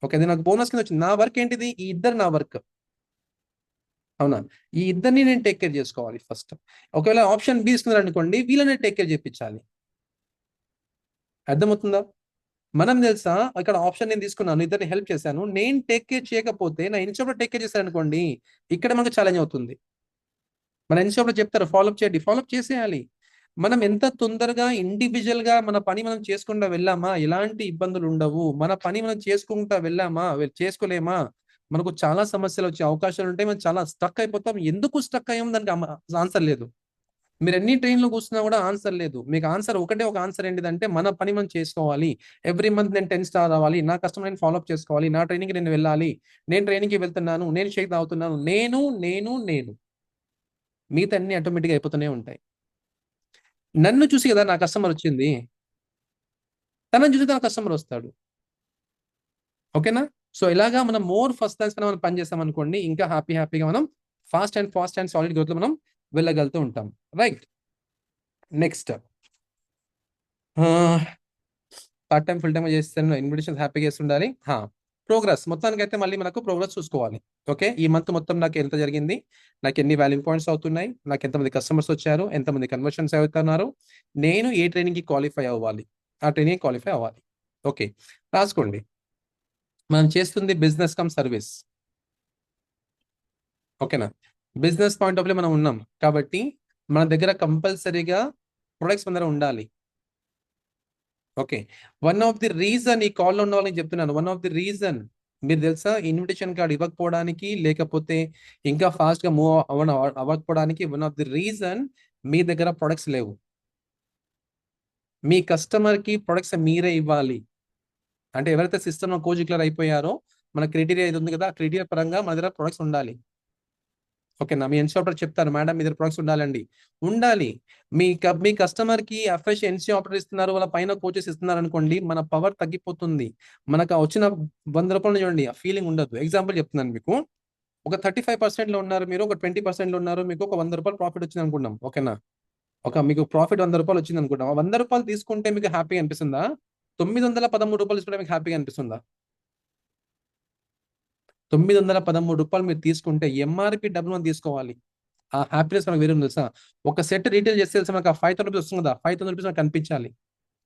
ఓకే, అది నాకు బోనస్ కింద వచ్చింది. నా వర్క్ ఏంటిది? ఈ ఇద్దరు నా వర్క్. అవునా? ఈ ఇద్దరిని నేను టేక్ కేర్ చేసుకోవాలి ఫస్ట్. ఒకవేళ ఆప్షన్ బి తీసుకున్నారనుకోండి, వీళ్ళని టేక్ కేర్ చేయించాలి. అర్థమవుతుందా? మనం తెలుసా, ఇక్కడ ఆప్షన్ నేను తీసుకున్నాను, ఇద్దరిని హెల్ప్ చేశాను, నేను టేక్ కేర్ చేయకపోతే నా ఇన్స్టిట్యూట్ టేక్ కేర్ చేశాను అనుకోండి, ఇక్కడ మనకు ఛాలెంజ్ అవుతుంది. మన ఇన్స్టిట్యూట్ చెప్తారు ఫాలోఅప్ చేయండి, ఫాలోఅప్ చేసేయాలి. మనం ఎంత తొందరగా ఇండివిజువల్ గా మన పని మనం చేసుకుంటూ వెళ్ళామా, ఎలాంటి ఇబ్బందులు ఉండవు. మన పని మనం చేసుకుంటూ వెళ్ళామా, చేసుకోలేమా, మనకు చాలా సమస్యలు వచ్చే అవకాశాలు ఉంటాయి. మనం చాలా స్ట్రక్ అయిపోతాం. ఎందుకు స్ట్రక్ అయ్యాం, దానికి ఆన్సర్ లేదు. మీరు ఎన్ని ట్రైన్లో కూర్చున్నా కూడా ఆన్సర్ లేదు. మీకు ఆన్సర్ ఒకటే ఒక ఆన్సర్ ఏంటిదంటే, మన పని మనం చేసుకోవాలి. ఎవ్రీ మంత్ నేను 10 స్టార్ రావాలి, నా కస్టమర్ నేను ఫాలోఅప్ చేసుకోవాలి, నా ట్రైనింగ్కి నేను వెళ్ళాలి, నేను ట్రైనింగ్కి వెళ్తున్నాను, నేను షేక్ తాగుతున్నాను, నేను మిగతా అన్ని ఆటోమేటిక్గా అయిపోతూనే ఉంటాయి. నన్ను చూసి కదా నా కస్టమర్ వచ్చింది, తనని చూసి తన కస్టమర్ వస్తాడు. ఓకేనా? సో ఇలాగా మనం మోర్ ఫస్ట్ క్లాస్ మనం పని చేస్తాం అనుకోండి, ఇంకా హ్యాపీగా మనం ఫాస్ట్ అండ్ సాలిడ్ గ్రోత్ లో మనం వెళ్ళగలుగుతూ ఉంటాం. Right. Next, part time full time చేస్తాను, ఇన్విటేషన్ హ్యాపీగా చేస్తుండాలి. ప్రోగ్రెస్, మొత్తానికి అయితే మళ్ళీ మనకు ప్రోగ్రెస్ చూసుకోవాలి. ఓకే, ఈ మంత్ మొత్తం నాకు ఎంత జరిగింది, నాకు ఎన్ని వాల్యూ పాయింట్స్ అవుతున్నాయి, నాకు ఎంతమంది కస్టమర్స్ వచ్చారు, ఎంతమంది కన్వర్షన్స్ అవుతున్నారు, నేను ఏ ట్రైనింగ్కి క్వాలిఫై అవ్వాలి, ఆ ట్రైనింగ్ క్వాలిఫై అవ్వాలి. ఓకే, రాసుకోండి. మనం చేస్తుంది బిజినెస్ కమ్ సర్వీస్. ఓకేనా? బిజినెస్ పాయింట్ ఆఫ్ వ్యూ మనం ఉన్నాం కాబట్టి మన దగ్గర కంపల్సరీగా ప్రొడక్ట్స్ మన దగ్గర ఉండాలి. Okay, one of the reason, ఈ కాల్లో ఉన్న వాళ్ళకి చెప్తున్నాను, వన్ ఆఫ్ ది రీజన్ మీరు తెలుసా, ఇన్విటేషన్ కార్డ్ ఇవ్వకపోవడానికి, లేకపోతే ఇంకా ఫాస్ట్ గా మూవ్ అవ్వకపోవడానికి వన్ ఆఫ్ ది రీజన్, మీ దగ్గర ప్రొడక్ట్స్ లేవు. మీ కస్టమర్ కి ప్రొడక్ట్స్ మీరే ఇవ్వాలి. అంటే ఎవరైతే సిస్టమ్ కోచ్ డిక్లేర్ అయిపోయారో, మన క్రైటీరియా ఇది ఉంది కదా, క్రైటీరియా పరంగా మన దగ్గర ప్రొడక్ట్స్ ఉండాలి. ఓకేనా? మీ ఇన్స్ట్రక్టర్ చెప్తారు, మేడం మీ దగ్గర ప్రొడక్ట్స్ ఉండాలండి, ఉండాలి. మీ కస్టమర్ కి ఫ్రెష్ ఎన్సీ ఆపరేటర్ ఇస్తున్నారు, వాళ్ళ పైన కోచెస్ ఇస్తున్నారు అనుకోండి, మన పవర్ తగ్గిపోతుంది. మనకు వచ్చిన 100 రూపాయలు చూడండి, ఆ ఫీలింగ్ ఉండదు. ఎగ్జాంపుల్ చెప్తున్నాను మీకు, ఒక 35% లో ఉన్నారు మీరు, ఒక 20% లో ఉన్నారు, మీకు ఒక 100 రూపాయలు ప్రాఫిట్ వచ్చింది అనుకుంటాం. ఓకేనా? మీకు ప్రాఫిట్ 100 రూపాయలు వచ్చింది అనుకుంటాం. 100 రూపాయలు తీసుకుంటే మీకు హ్యాపీగా అనిపిస్తుందా? 913 రూపాయలు తీసుకుంటే మీకు హ్యాపీగా అనిపిస్తుందా? 913 రూపాయలు మీరు తీసుకుంటే ఎంఆర్పి డబ్బులు మనం తీసుకోవాలి. ఆ హ్యాపీనెస్ మనకు వేరే తెలుసా? ఒక సెట్ రీటైల్ చేస్తే తెలుసా మనకు 5,000 రూపీస్ వస్తుంది కదా, 5,000 రూపీస్ మనకు కనిపించాలి.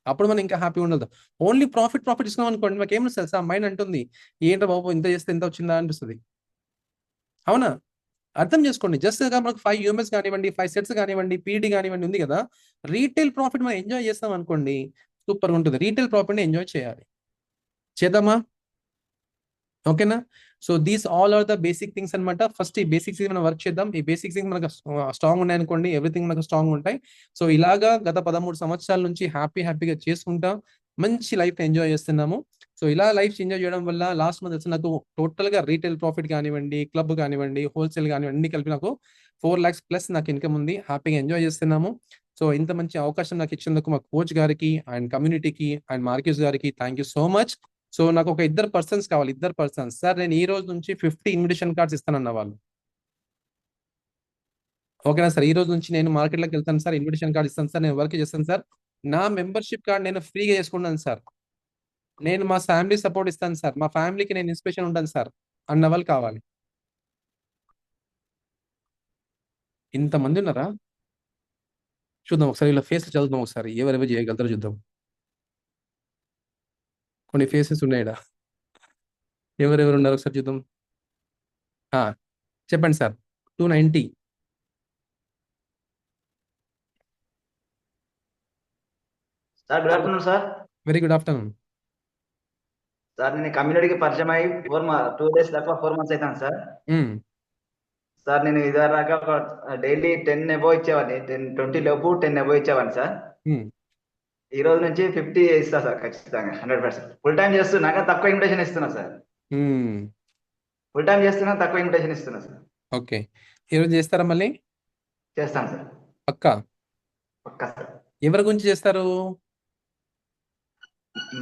అప్పుడు మనం ఇంకా హ్యాపీ ఉండదు. ఓన్లీ ప్రాఫిట్ తీసుకున్నాం అనుకోండి, మాకు ఏమని తెలుసా, మైండ్ అంటుంది ఏంటో బాబు ఇంత చేస్తే ఎంత వచ్చిందా అనిపిస్తుంది. అవునా? అర్థం చేసుకోండి. జస్ట్ మనకు 5 యూఎంఎస్ కానివ్వండి, 5 సెట్స్ కానివ్వండి, పీఈటీ కానివ్వండి ఉంది కదా, రీటైల్ ప్రాఫిట్ మనం ఎంజాయ్ చేస్తాం అనుకోండి, సూపర్గా ఉంటుంది. రీటైల్ ప్రాఫిట్ని ఎంజాయ్ చేయాలి. చేద్దామా? ఓకేనా? So these all are the basic things అనమాట. ఫస్ట్ ఈ బేసిక్స్ మనం వర్క్ చేద్దాం. ఈ బేసిక్ థింగ్స్ మనకు స్ట్రాంగ్ ఉన్నాయి అనుకోండి, ఎవ్రీథింగ్ మనకు స్ట్రాంగ్ ఉంటాయి. సో ఇలాగా గత 13 సంవత్సరాల నుంచి హ్యాపీగా చేసుకుంటా మంచి లైఫ్ ఎంజాయ్ చేస్తున్నాము. సో ఇలా లైఫ్ ఎంజాయ్ చేయడం వల్ల లాస్ట్ మంత్ వచ్చి నాకు టోటల్ గా రీటైల్ ప్రాఫిట్ కానివ్వండి, క్లబ్ కానివ్వండి, హోల్సేల్ కానివ్వండి, అన్ని కలిపి నాకు 4 lakhs ప్లస్ నాకు ఇన్కమ్ ఉంది. హ్యాపీగా ఎంజాయ్ చేస్తున్నాము. సో ఇంత మంచి అవకాశం నాకు ఇచ్చినందుకు మా కోచ్ గారికి అండ్ కమ్యూనిటీకి అండ్ మార్కెట్స్ గారికి thank you so much. So నాకు ఒక 2 పర్సన్స్ కావాలి. 2 పర్సన్స్ సార్, నేను ఈ రోజు నుంచి 50 ఇన్విటేషన్ కార్డ్స్ ఇస్తానన్న వాళ్ళు. ఓకేనా సార్? ఈ రోజు నుంచి నేను మార్కెట్లోకి వెళ్తాను సార్, ఇన్విటేషన్ కార్డ్ ఇస్తాను సార్, నేను వర్క్ చేస్తాను సార్, నా మెంబర్షిప్ కార్డ్ నేను ఫ్రీగా చేసుకుంటాను సార్, నేను మా ఫ్యామిలీ సపోర్ట్ ఇస్తాను సార్, మా ఫ్యామిలీకి నేను ఇన్స్పిరేషన్ ఉంటాను సార్ అన్న వాళ్ళు కావాలి. ఇంతమంది ఉన్నారా? చూద్దాం ఒకసారి వీళ్ళ ఫేస్ చదువుదాం ఒకసారి, ఎవరెవరు చేయగలుగుతారో చూద్దాం. కొన్ని ఫేసెస్ ఉన్నాయా? ఎవరెవరు ఉన్నారు ఒకసారి చూద్దాం. చెప్పండి sir. 290. Sir good afternoon sir. Very good afternoon sir నేను కమ్యూనిటీకి పరిచయం అయ్యి 2 days దాకా 4 months అవుతాను సార్. సార్ నేను ఇదివరకు ఒక డైలీ 10 above ఇచ్చేవాడిని, 20 లోపు 10 above ఇచ్చేవాడిని సార్. ఈ రోజు నుంచి 50 ఇస్తా సార్ ఖచ్చితంగా 100%. ఫుల్ టైం చేస్తున్నా తక్కువ ఇన్విటేషన్ ఇస్తున్నా సార్. ఫుల్ టైం చేస్తున్నా తక్కువ ఇన్విటేషన్ ఇస్తున్నా సార్. ఓకే, ఈరోజు చేస్తారా మళ్ళీ? చేస్తాను సార్ పక్కా. పక్కా సార్. ఎవరి గురించి చేస్తారు?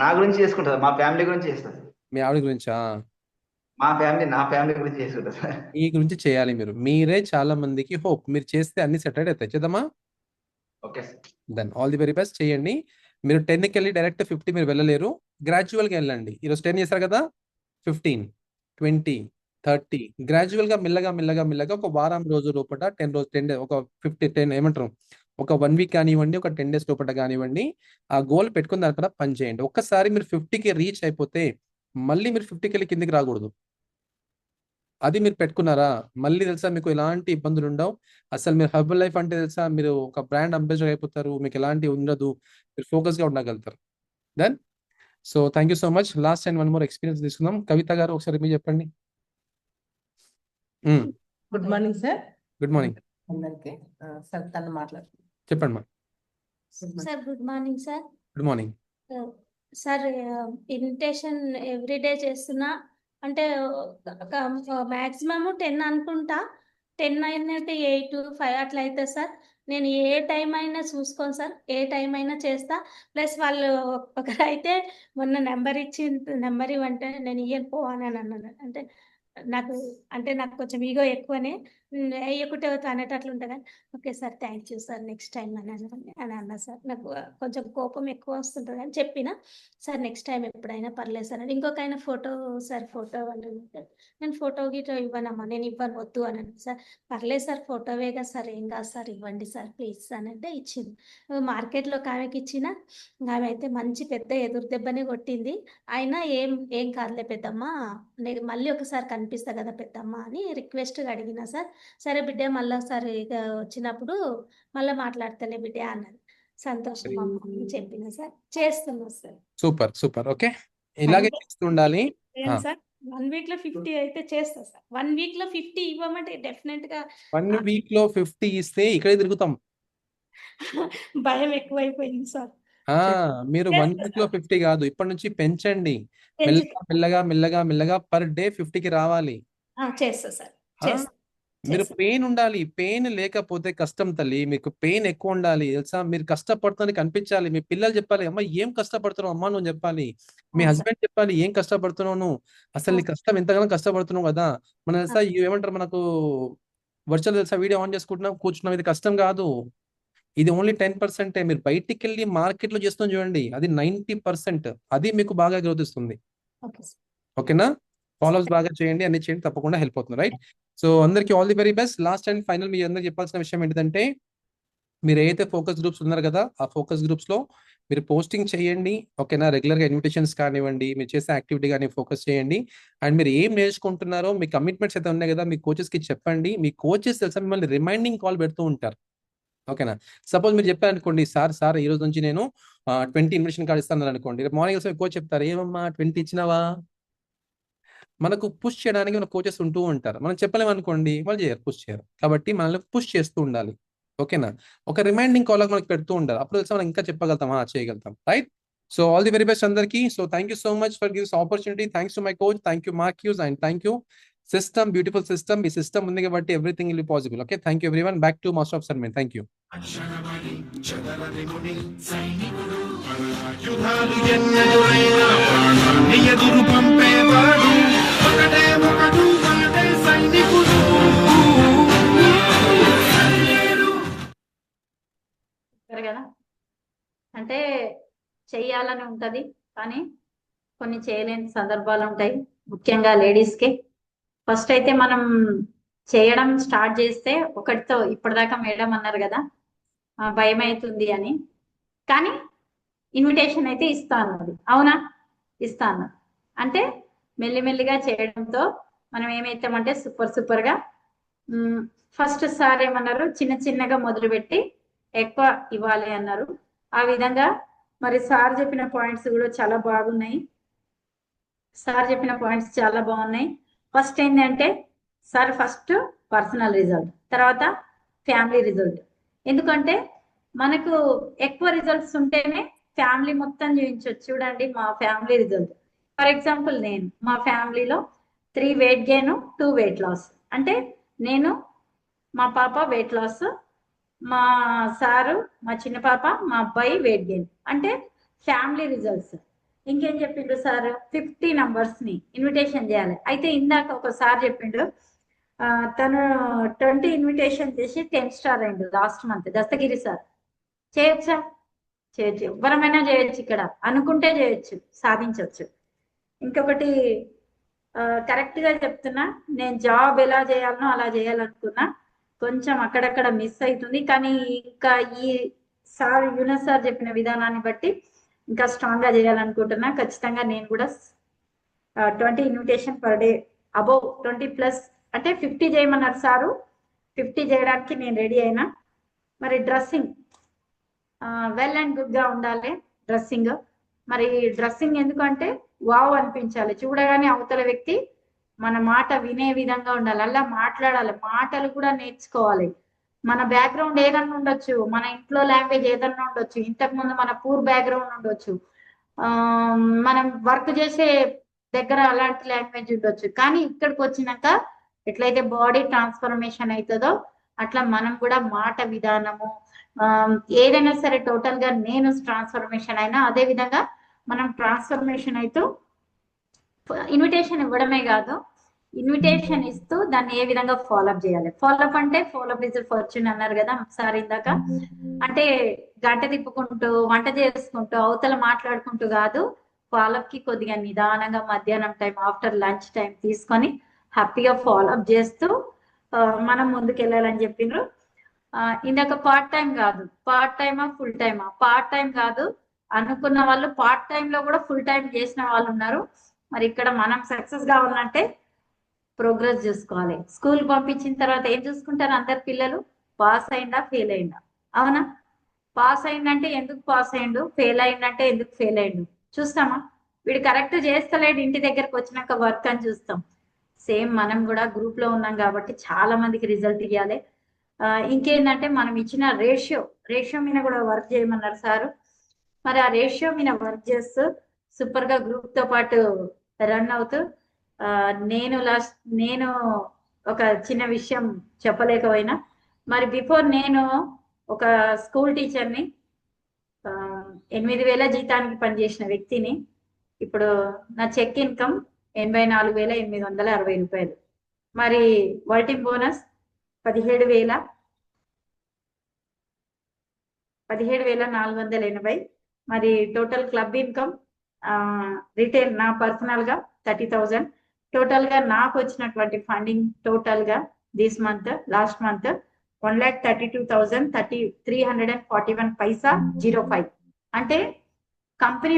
నా గురించి చేసుకుంటా సార్, మా ఫ్యామిలీ గురించి చేస్తా సార్. మీ ఆవిడ గురించా? నా ఫ్యామిలీ గురించి చేసుకుంటా సార్. మీ గురించి చేయాలి మీరు, మీరే చాలా మందికి హోప్. మీరు చేస్తే అన్ని సెటిల్ అవుతాయి. చేద్దామా? Okay sir. Then all the very best. చేయండి. మీరు 10కి వెళ్ళి డైరెక్ట్ 50 మీరు వెళ్ళలేరు, గ్రాడ్యువల్గా వెళ్ళండి. ఈరోజు 10 చేశారు కదా, 15, 20, 30 గ్రాడ్యువల్గా మెల్లగా ఒక వారం రోజు లోపల 10 రోజు 10 ఒక 10 ఏమంటారు, ఒక 1 week కానివ్వండి, ఒక 10 days లోపల కానివ్వండి, ఆ గోల్ పెట్టుకున్న దాని పైన పని చేయండి. ఒక్కసారి మీరు 50కి రీచ్ అయిపోతే మళ్ళీ మీరు 50కి వెళ్ళి కిందికి రాకూడదు. అది మీరు పెట్టుకున్నారా, మళ్ళీ తెలుసా మీకు ఎలాంటి ఇబ్బందులు ఉండవు. అసలు మీరు హర్బల్ లైఫ్ అంటే తెలుసా, మీరు ఒక బ్రాండ్ అంబాసిడర్ అయిపోతారు, మీకు ఎలాంటి ఉండదు, మీరు ఫోకస్గా ఉండగలుగుతారు. Then so thank you so much. Last and 1 more experience తీసుకుందాం. కవిత గారు ఒకసారి మీరు చెప్పండి. Good morning sir. Good morning. అందరికి సార్ తను మాట్లాడు చెప్పండి మా. Sir good morning sir. Good morning sir. Invitation everyday చేస్తున్నా, అంటే మాక్సిమం 10 అనుకుంటా. 10 అయినట్టు 8, 5 అట్లా అవుతుంది సార్. నేను ఏ టైం అయినా చూసుకోను సార్, ఏ టైం అయినా చేస్తా. ప్లస్ వాళ్ళు ఒకరైతే మొన్న నెంబర్ ఇవ్వంటే నేను ఇయ్యను పో అని అన్నాను. నాకు కొంచెం ఈగో ఎక్కువనే, వేయకుంటే అనేటట్లు ఉంటుంది. Okay sir, thank you sir, next time అని అన్నా సార్. నాకు కొంచెం కోపం ఎక్కువ వస్తుంటుంది అని చెప్పిన సార్, నెక్స్ట్ టైం ఎప్పుడైనా పర్లేదు సార్ అని. ఇంకొక ఆయన ఫోటో అంటే నేను ఫోటో గిటో ఇవ్వనమ్మా, నేను ఇవ్వను, వద్దు అని సార్. పర్లేదు సార్, ఫోటోవే కదా సార్, ఏం కాదు సార్, ఇవ్వండి సార్ ప్లీజ్ అని అంటే ఇచ్చింది. మార్కెట్లో ఆమెకి ఇచ్చిన, ఆమె అయితే మంచి పెద్ద ఎదురు దెబ్బనే కొట్టింది. అయినా ఏం కాదులే పెద్దమ్మ, నేను మళ్ళీ ఒకసారి కనిపిస్తా కదా పెద్దమ్మ అని రిక్వెస్ట్గా అడిగిన సార్. సరే బిడ్డ, మళ్ళీ ఒకసారి వచ్చినప్పుడు మళ్ళీ మాట్లాడతలే బిడ్డ అన్నది. సంతోషం అమ్మ అని చెప్పిన సార్. చేస్తున్నా సార్. సూపర్. ఓకే, ఇలాగే చేస్తుండాలి సార్. 1 week లో 50 అయితే చేస్తా సార్. 1 week లో 50 ఇవ్వమంటే డెఫినెట్ గా 1 week లో 50 ఇస్తే ఇక్కడే తిరుగుతాం. భయం ఎక్కువైపోయింది సార్. మీరు 1 week లో 50 కాదు, ఇప్పటి నుంచి పెంచండి. మెల్లగా పర్ డే 50కి రావాలి. చేస్తా సార్. మీరు పెయిన్ ఉండాలి. పెయిన్ లేకపోతే కష్టం తల్లి. మీకు పెయిన్ ఎక్కువ ఉండాలి తెలుసా. మీరు కష్టపడుతుందని కనిపించాలి. మీ పిల్లలు చెప్పాలి, అమ్మ ఏం కష్టపడుతున్నావు అమ్మా నువ్వు చెప్పాలి. మీ హస్బెండ్ చెప్పాలి, ఏం కష్టపడుతున్నావు నువ్వు, అసలు నీ కష్టం ఎంతగానో కష్టపడుతున్నావు కదా. మన తెలుసా ఏమంటారు, మనకు వర్చువల్ తెలుసా, వీడియో ఆన్ చేసుకుంటున్నాం కూర్చున్నాం, ఇది కష్టం కాదు. ఇది ఓన్లీ 10%. మీరు బయటికి వెళ్ళి మార్కెట్ లో చేస్తాం చూడండి, అది 90%. అది మీకు బాగా గ్రోత్ ఇస్తుంది. ఓకేనా? ఫాలోస్ బాగా చేయండి, అన్ని చేయండి, తప్పకుండా హెల్ప్ అవుతుంది. రైట్? సో అందరికి all the very best. Last and final మీ అందరికి చెప్పాల్సిన విషయం ఏంటంటే, మీరు ఏదైతే ఫోకస్ గ్రూప్స్ ఉన్నారు కదా, ఆ ఫోకస్ గ్రూప్స్ లో మీరు పోస్టింగ్ చేయండి. ఓకేనా, రెగ్యులర్ గా ఇన్విటేషన్స్ కానివ్వండి, మీరు చేసే యాక్టివిటీ కానీ ఫోకస్ చేయండి. అండ్ మీరు ఏం నేర్చుకుంటున్నారో, మీ కమిట్మెంట్స్ అయితే ఉన్నాయి కదా, మీ కోచెస్ కి చెప్పండి. మీ కోచెస్ తెలుసా మిమ్మల్ని రిమైండింగ్ కాల్ పెడుతూ ఉంటారు. ఓకేనా, సపోజ్ మీరు చెప్పారనుకోండి, సార్ ఈ రోజు నుంచి నేను 20 ఇన్విటేషన్ కార్డ్ ఇస్తాను అనుకోండి. మార్నింగ్ వచ్చి కోచ్ చెప్తారు, ఏమమ్మా 20 ఇచ్చినావా? మనకు పుష్ చేయడానికి మన కోచెస్ ఉంటూ ఉంటారు. మనం చెప్పలేము అనుకోండి, వాళ్ళు చేయరు, పుష్ చేయరు. కాబట్టి మనల్ని పుష్ చేస్తూ ఉండాలి. ఓకేనా, ఒక రిమైండింగ్ కాల్ మనకు పెడుతూ ఉండాలి. అప్పుడు తెలుసా మనం ఇంకా చెప్పగలుగుతాం, చేయగలుగుతాం. Right. So all the very best అందరికి. So thank you so much for gives opportunity. Thanks to my coach, thank you Marques, and thank you system, beautiful system. ఈ సిస్టమ్ ఉంది కాబట్టి everything will be possible. Okay, thank you everyone. Back to master of ceremony. Thank you. ఆయుధాలు ఎన్నెదురైనా ప్రాణాన్ని ఎదురు పంపేవాడు ఒకటే ఒకడు వాడే సైనికుడు. కదా, అంటే చెయ్యాలని ఉంటది కానీ కొన్ని చేయలేని సందర్భాలు ఉంటాయి, ముఖ్యంగా లేడీస్ కి. ఫస్ట్ అయితే మనం చేయడం స్టార్ట్ చేస్తే ఒకటితో, ఇప్పటిదాకా మేడం అన్నారు కదా భయం అవుతుంది అని, కానీ ఇన్విటేషన్ అయితే ఇస్తా అన్నది. అవునా, ఇస్తా అన్నది. అంటే మెల్లిమెల్లిగా చేయడంతో మనం ఏమైతామంటే సూపర్ గా ఫస్ట్ సార్ ఏమన్నారు, చిన్న చిన్నగా మొదలుపెట్టి ఎక్కువ ఇవ్వాలి అన్నారు. ఆ విధంగా మరి సార్ చెప్పిన పాయింట్స్ కూడా చాలా బాగున్నాయి. ఫస్ట్ ఏంటంటే సార్ ఫస్ట్ పర్సనల్ రిజల్ట్, తర్వాత ఫ్యామిలీ రిజల్ట్. ఎందుకంటే మనకు ఎక్కువ రిజల్ట్స్ ఉంటేనే ఫ్యామిలీ మొత్తం చూపించవచ్చు. చూడండి మా ఫ్యామిలీ రిజల్ట్, ఫర్ ఎగ్జాంపుల్ నేను మా ఫ్యామిలీలో 3 weight gain, 2 weight loss. అంటే నేను, మా పాప వెయిట్ లాస్, మా సారు, మా చిన్న పాప, మా అబ్బాయి వెయిట్ గెయిన్. అంటే ఫ్యామిలీ రిజల్ట్స్. ఇంకేం చెప్పిండ్రు సార్, 50 numbers ని ఇన్విటేషన్ చేయాలి. అయితే ఇందాక ఒకసారి చెప్పిండ్రు, తను 20 ఇన్విటేషన్ చేసి 10 స్టార్ అయిండు లాస్ట్ మంత్, దస్తగిరి సార్. చేయొచ్చా? చేయొచ్చు, ఎవరమైనా చేయొచ్చు. ఇక్కడ అనుకుంటే చేయొచ్చు, సాధించవచ్చు. ఇంకొకటి కరెక్ట్ గా చెప్తున్నా, నేను జాబ్ ఎలా చేయాలనో అలా చేయాలనుకున్నా, కొంచెం అక్కడక్కడ మిస్ అవుతుంది. కానీ ఇంకా ఈ సార్ యూనస్ సార్ చెప్పిన విధానాన్ని బట్టి ఇంకా స్ట్రాంగ్ గా చేయాలనుకుంటున్నా. ఖచ్చితంగా నేను కూడా 20 ఇన్విటేషన్ పర్ డే, అబౌవ్ 20+, అంటే 50 చేయమన్నారు సారు. 50 చేయడానికి నేను రెడీ అయినా. మరి డ్రెస్సింగ్ వెల్ అండ్ గుడ్ గా ఉండాలి. డ్రెస్సింగ్, మరి డ్రెస్సింగ్ ఎందుకంటే వావ్ అనిపించాలి, చూడగానే అవతల వ్యక్తి మన మాట వినే విధంగా ఉండాలి, అలా మాట్లాడాలి, మాటలు కూడా నేర్చుకోవాలి. మన బ్యాక్గ్రౌండ్ ఏదన్నా ఉండొచ్చు, మన ఇంట్లో లాంగ్వేజ్ ఏదన్నా ఉండొచ్చు, ఇంతకు ముందు మన పూర్ బ్యాక్గ్రౌండ్ ఉండొచ్చు, మనం వర్క్ చేసే దగ్గర అలాంటి లాంగ్వేజ్ ఉండొచ్చు. కానీ ఇక్కడికి వచ్చినాక ఎట్లయితే బాడీ ట్రాన్స్ఫర్మేషన్ అవుతుందో అట్లా మనం కూడా మాట విధానము, ఏదైనా సరే టోటల్ గా నేను ట్రాన్స్ఫర్మేషన్ అయినా అదే విధంగా మనం ట్రాన్స్ఫర్మేషన్ అయితే ఇన్విటేషన్ ఇవ్వడమే కాదు, ఇన్విటేషన్ ఇస్తూ దాన్ని ఏ విధంగా ఫాలోఅప్ చేయాలి. ఫాలోఅప్ అంటే ఫాలోఅప్ ఇస్ ఫార్చ్యూన్ అన్నారు కదా సార్ ఇందాక. అంటే గంట తిప్పుకుంటూ, వంట చేసుకుంటూ, అవతల మాట్లాడుకుంటూ కాదు, ఫాలోఅప్ కి కొద్దిగా నిదానంగా మధ్యాహ్నం టైం, ఆఫ్టర్ లంచ్ టైం తీసుకొని హ్యాపీగా ఫాలోఅప్ చేస్తూ మనం ముందుకు వెళ్ళాలని చెప్పిండ్రు. ఇందాక పార్ట్ టైం కాదు, పార్ట్ టైమా ఫుల్ టైమా, పార్ట్ టైం కాదు అనుకున్న వాళ్ళు పార్ట్ టైం లో కూడా ఫుల్ టైం చేసిన వాళ్ళు ఉన్నారు. మరి ఇక్కడ మనం సక్సెస్ కావాలంటే ప్రోగ్రెస్ చూసుకోవాలి. స్కూల్ పంపించిన తర్వాత ఏం చూసుకుంటారు అందరు పిల్లలు, పాస్ అయిందా ఫెయిల్ అయిందా. అవునా, పాస్ అయిందంటే ఎందుకు పాస్ అయిండు, ఫెయిల్ అయిందంటే ఎందుకు ఫెయిల్ అయిండు చూస్తామా. వీడు కరెక్ట్ చేస్తలేడు, ఇంటి దగ్గరకు వచ్చినాక వర్క్ అని చూస్తాం. సేమ్ మనం కూడా గ్రూప్ లో ఉన్నాం కాబట్టి చాలా మందికి రిజల్ట్ ఇవ్వాలి. ఇంకేంటంటే మనం ఇచ్చిన రేషియో మీద కూడా వర్క్ చేయమన్నారు సారు. మరి ఆ రేషియో మీద వర్క్ చేస్తూ సూపర్ గా గ్రూప్ తో పాటు రన్ అవుతూ, నేను ఒక చిన్న విషయం చెప్పలేకపోయినా, మరి బిఫోర్ నేను ఒక స్కూల్ టీచర్ని, 8,000 జీతానికి పనిచేసిన వ్యక్తిని. ఇప్పుడు నా చెక్ ఇన్కమ్ 84,860 రూపాయలు. మరి వర్టింగ్ బోనస్ 17,480. మరి టోటల్ క్లబ్ ఇన్కమ్, రిటైల్ నా పర్సనల్ గా 30,000. టోటల్ గా నాకు వచ్చినటువంటి ఫండింగ్ టోటల్ గా దిస్ మంత్, లాస్ట్ మంత్ 1,32,341 అంటే కంపెనీ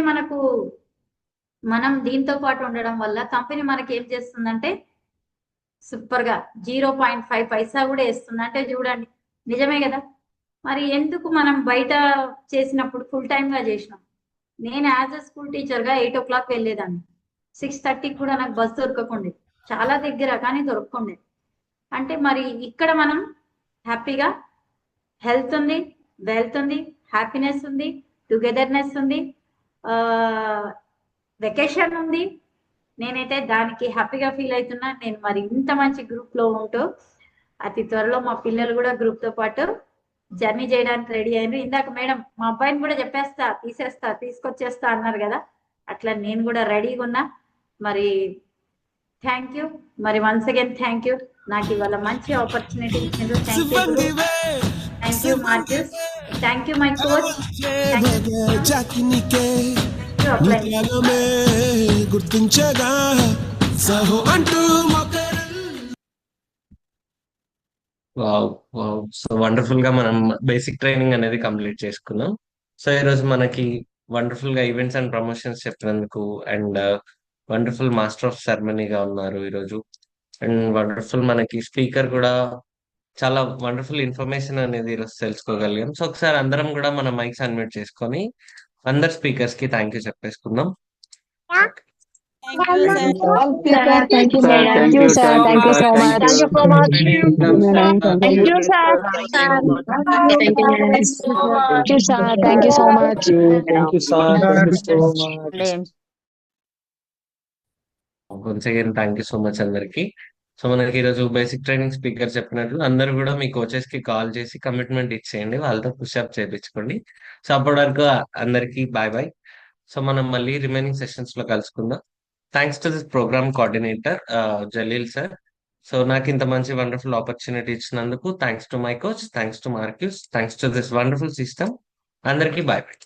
మనం దీంతో పాటు ఉండడం వల్ల కంపెనీ మనకి ఏం చేస్తుందంటే సూపర్ గా 0.5 పైసా కూడా వేస్తుంది. అంటే చూడండి, నిజమే కదా. మరి ఎందుకు మనం బయట చేసినప్పుడు ఫుల్ టైమ్ గా చేసినాం. నేను యాజ్ అ స్కూల్ టీచర్ గా 8 o'clock వెళ్ళేదాన్ని. 6:30 కూడా నాకు బస్ దొరకకుండే, చాలా దగ్గర కానీ దొరకకుండే. అంటే మరి ఇక్కడ మనం హ్యాపీగా హెల్త్ ఉంది, వెల్త్ ఉంది, హ్యాపీనెస్ ఉంది, టుగెదర్నెస్ ఉంది, వెకేషన్ ఉంది. నేనైతే దానికి హ్యాపీగా ఫీల్ అవుతున్నా. నేను మరి ఇంత మంచి గ్రూప్ లో ఉంటూ అతి త్వరలో మా పిల్లలు కూడా గ్రూప్ తో పాటు జర్నీ చేయడానికి రెడీ అయ్యారు. ఇందాక మేడం మా అబ్బాయిని కూడా తీసుకొచ్చేస్తా అన్నారు కదా, అట్లా నేను కూడా రెడీగా ఉన్నా. మరి థ్యాంక్ యూ, మరి వన్స్ అగైన్ థ్యాంక్ యూ. నాకు ఇవాళ మంచి ఆపర్చునిటీ ఇచ్చిండ్రు. Thank you Marques, thank you my coach. గుర్తించగా సహో అంటూ సో వండర్ఫుల్ గా మనం బేసిక్ ట్రైనింగ్ అనేది కంప్లీట్ చేసుకున్నాం. సో ఈ రోజు మనకి వండర్ఫుల్ గా ఈవెంట్స్ అండ్ ప్రమోషన్స్ చెప్పినందుకు అండ్ వండర్ఫుల్ మాస్టర్ ఆఫ్ సెరమనీగా ఉన్నారు ఈరోజు. అండ్ వండర్ఫుల్ మనకి స్పీకర్ కూడా చాలా వండర్ఫుల్ ఇన్ఫర్మేషన్ అనేది ఈరోజు తెలుసుకోగలిగాం. సో ఒకసారి అందరం కూడా మన మైక్స్ అన్మ్యూట్ చేసుకొని అందరు స్పీకర్స్ కి థ్యాంక్ యూ చెప్పేసుకుందాం. Thank you, sir. Thank you, madam. Thank you, sir. Thank you so much. Thank you so much. Thank you, sir. Thank you, sir. Thank you, sir. Thank you so much. Thank you, sir. Thank you so much. Once again thank you so much అందరికి. So మనకి ఈరోజు basic training speaker చెప్పినట్లు అందరూ కూడా మీ coaches కి call చేసి commitment ఇచ్చేయండి, వాళ్ళతో పుషప్ చేయించుకోండి. సో అప్పటి వరకు అందరికి బాయ్ బాయ్. సో మనం మళ్ళీ రిమైనింగ్ సెషన్స్ లో కలుసుకుందాం. Thanks to this program coordinator Jaleel sir. So నాకు ఇంత మంచి వండర్ఫుల్ ఆపర్చునిటీ ఇచ్చినందుకు thanks to my coach, thanks to Marques, thanks to this wonderful system. అందరికీ బాయ్ బాయ్.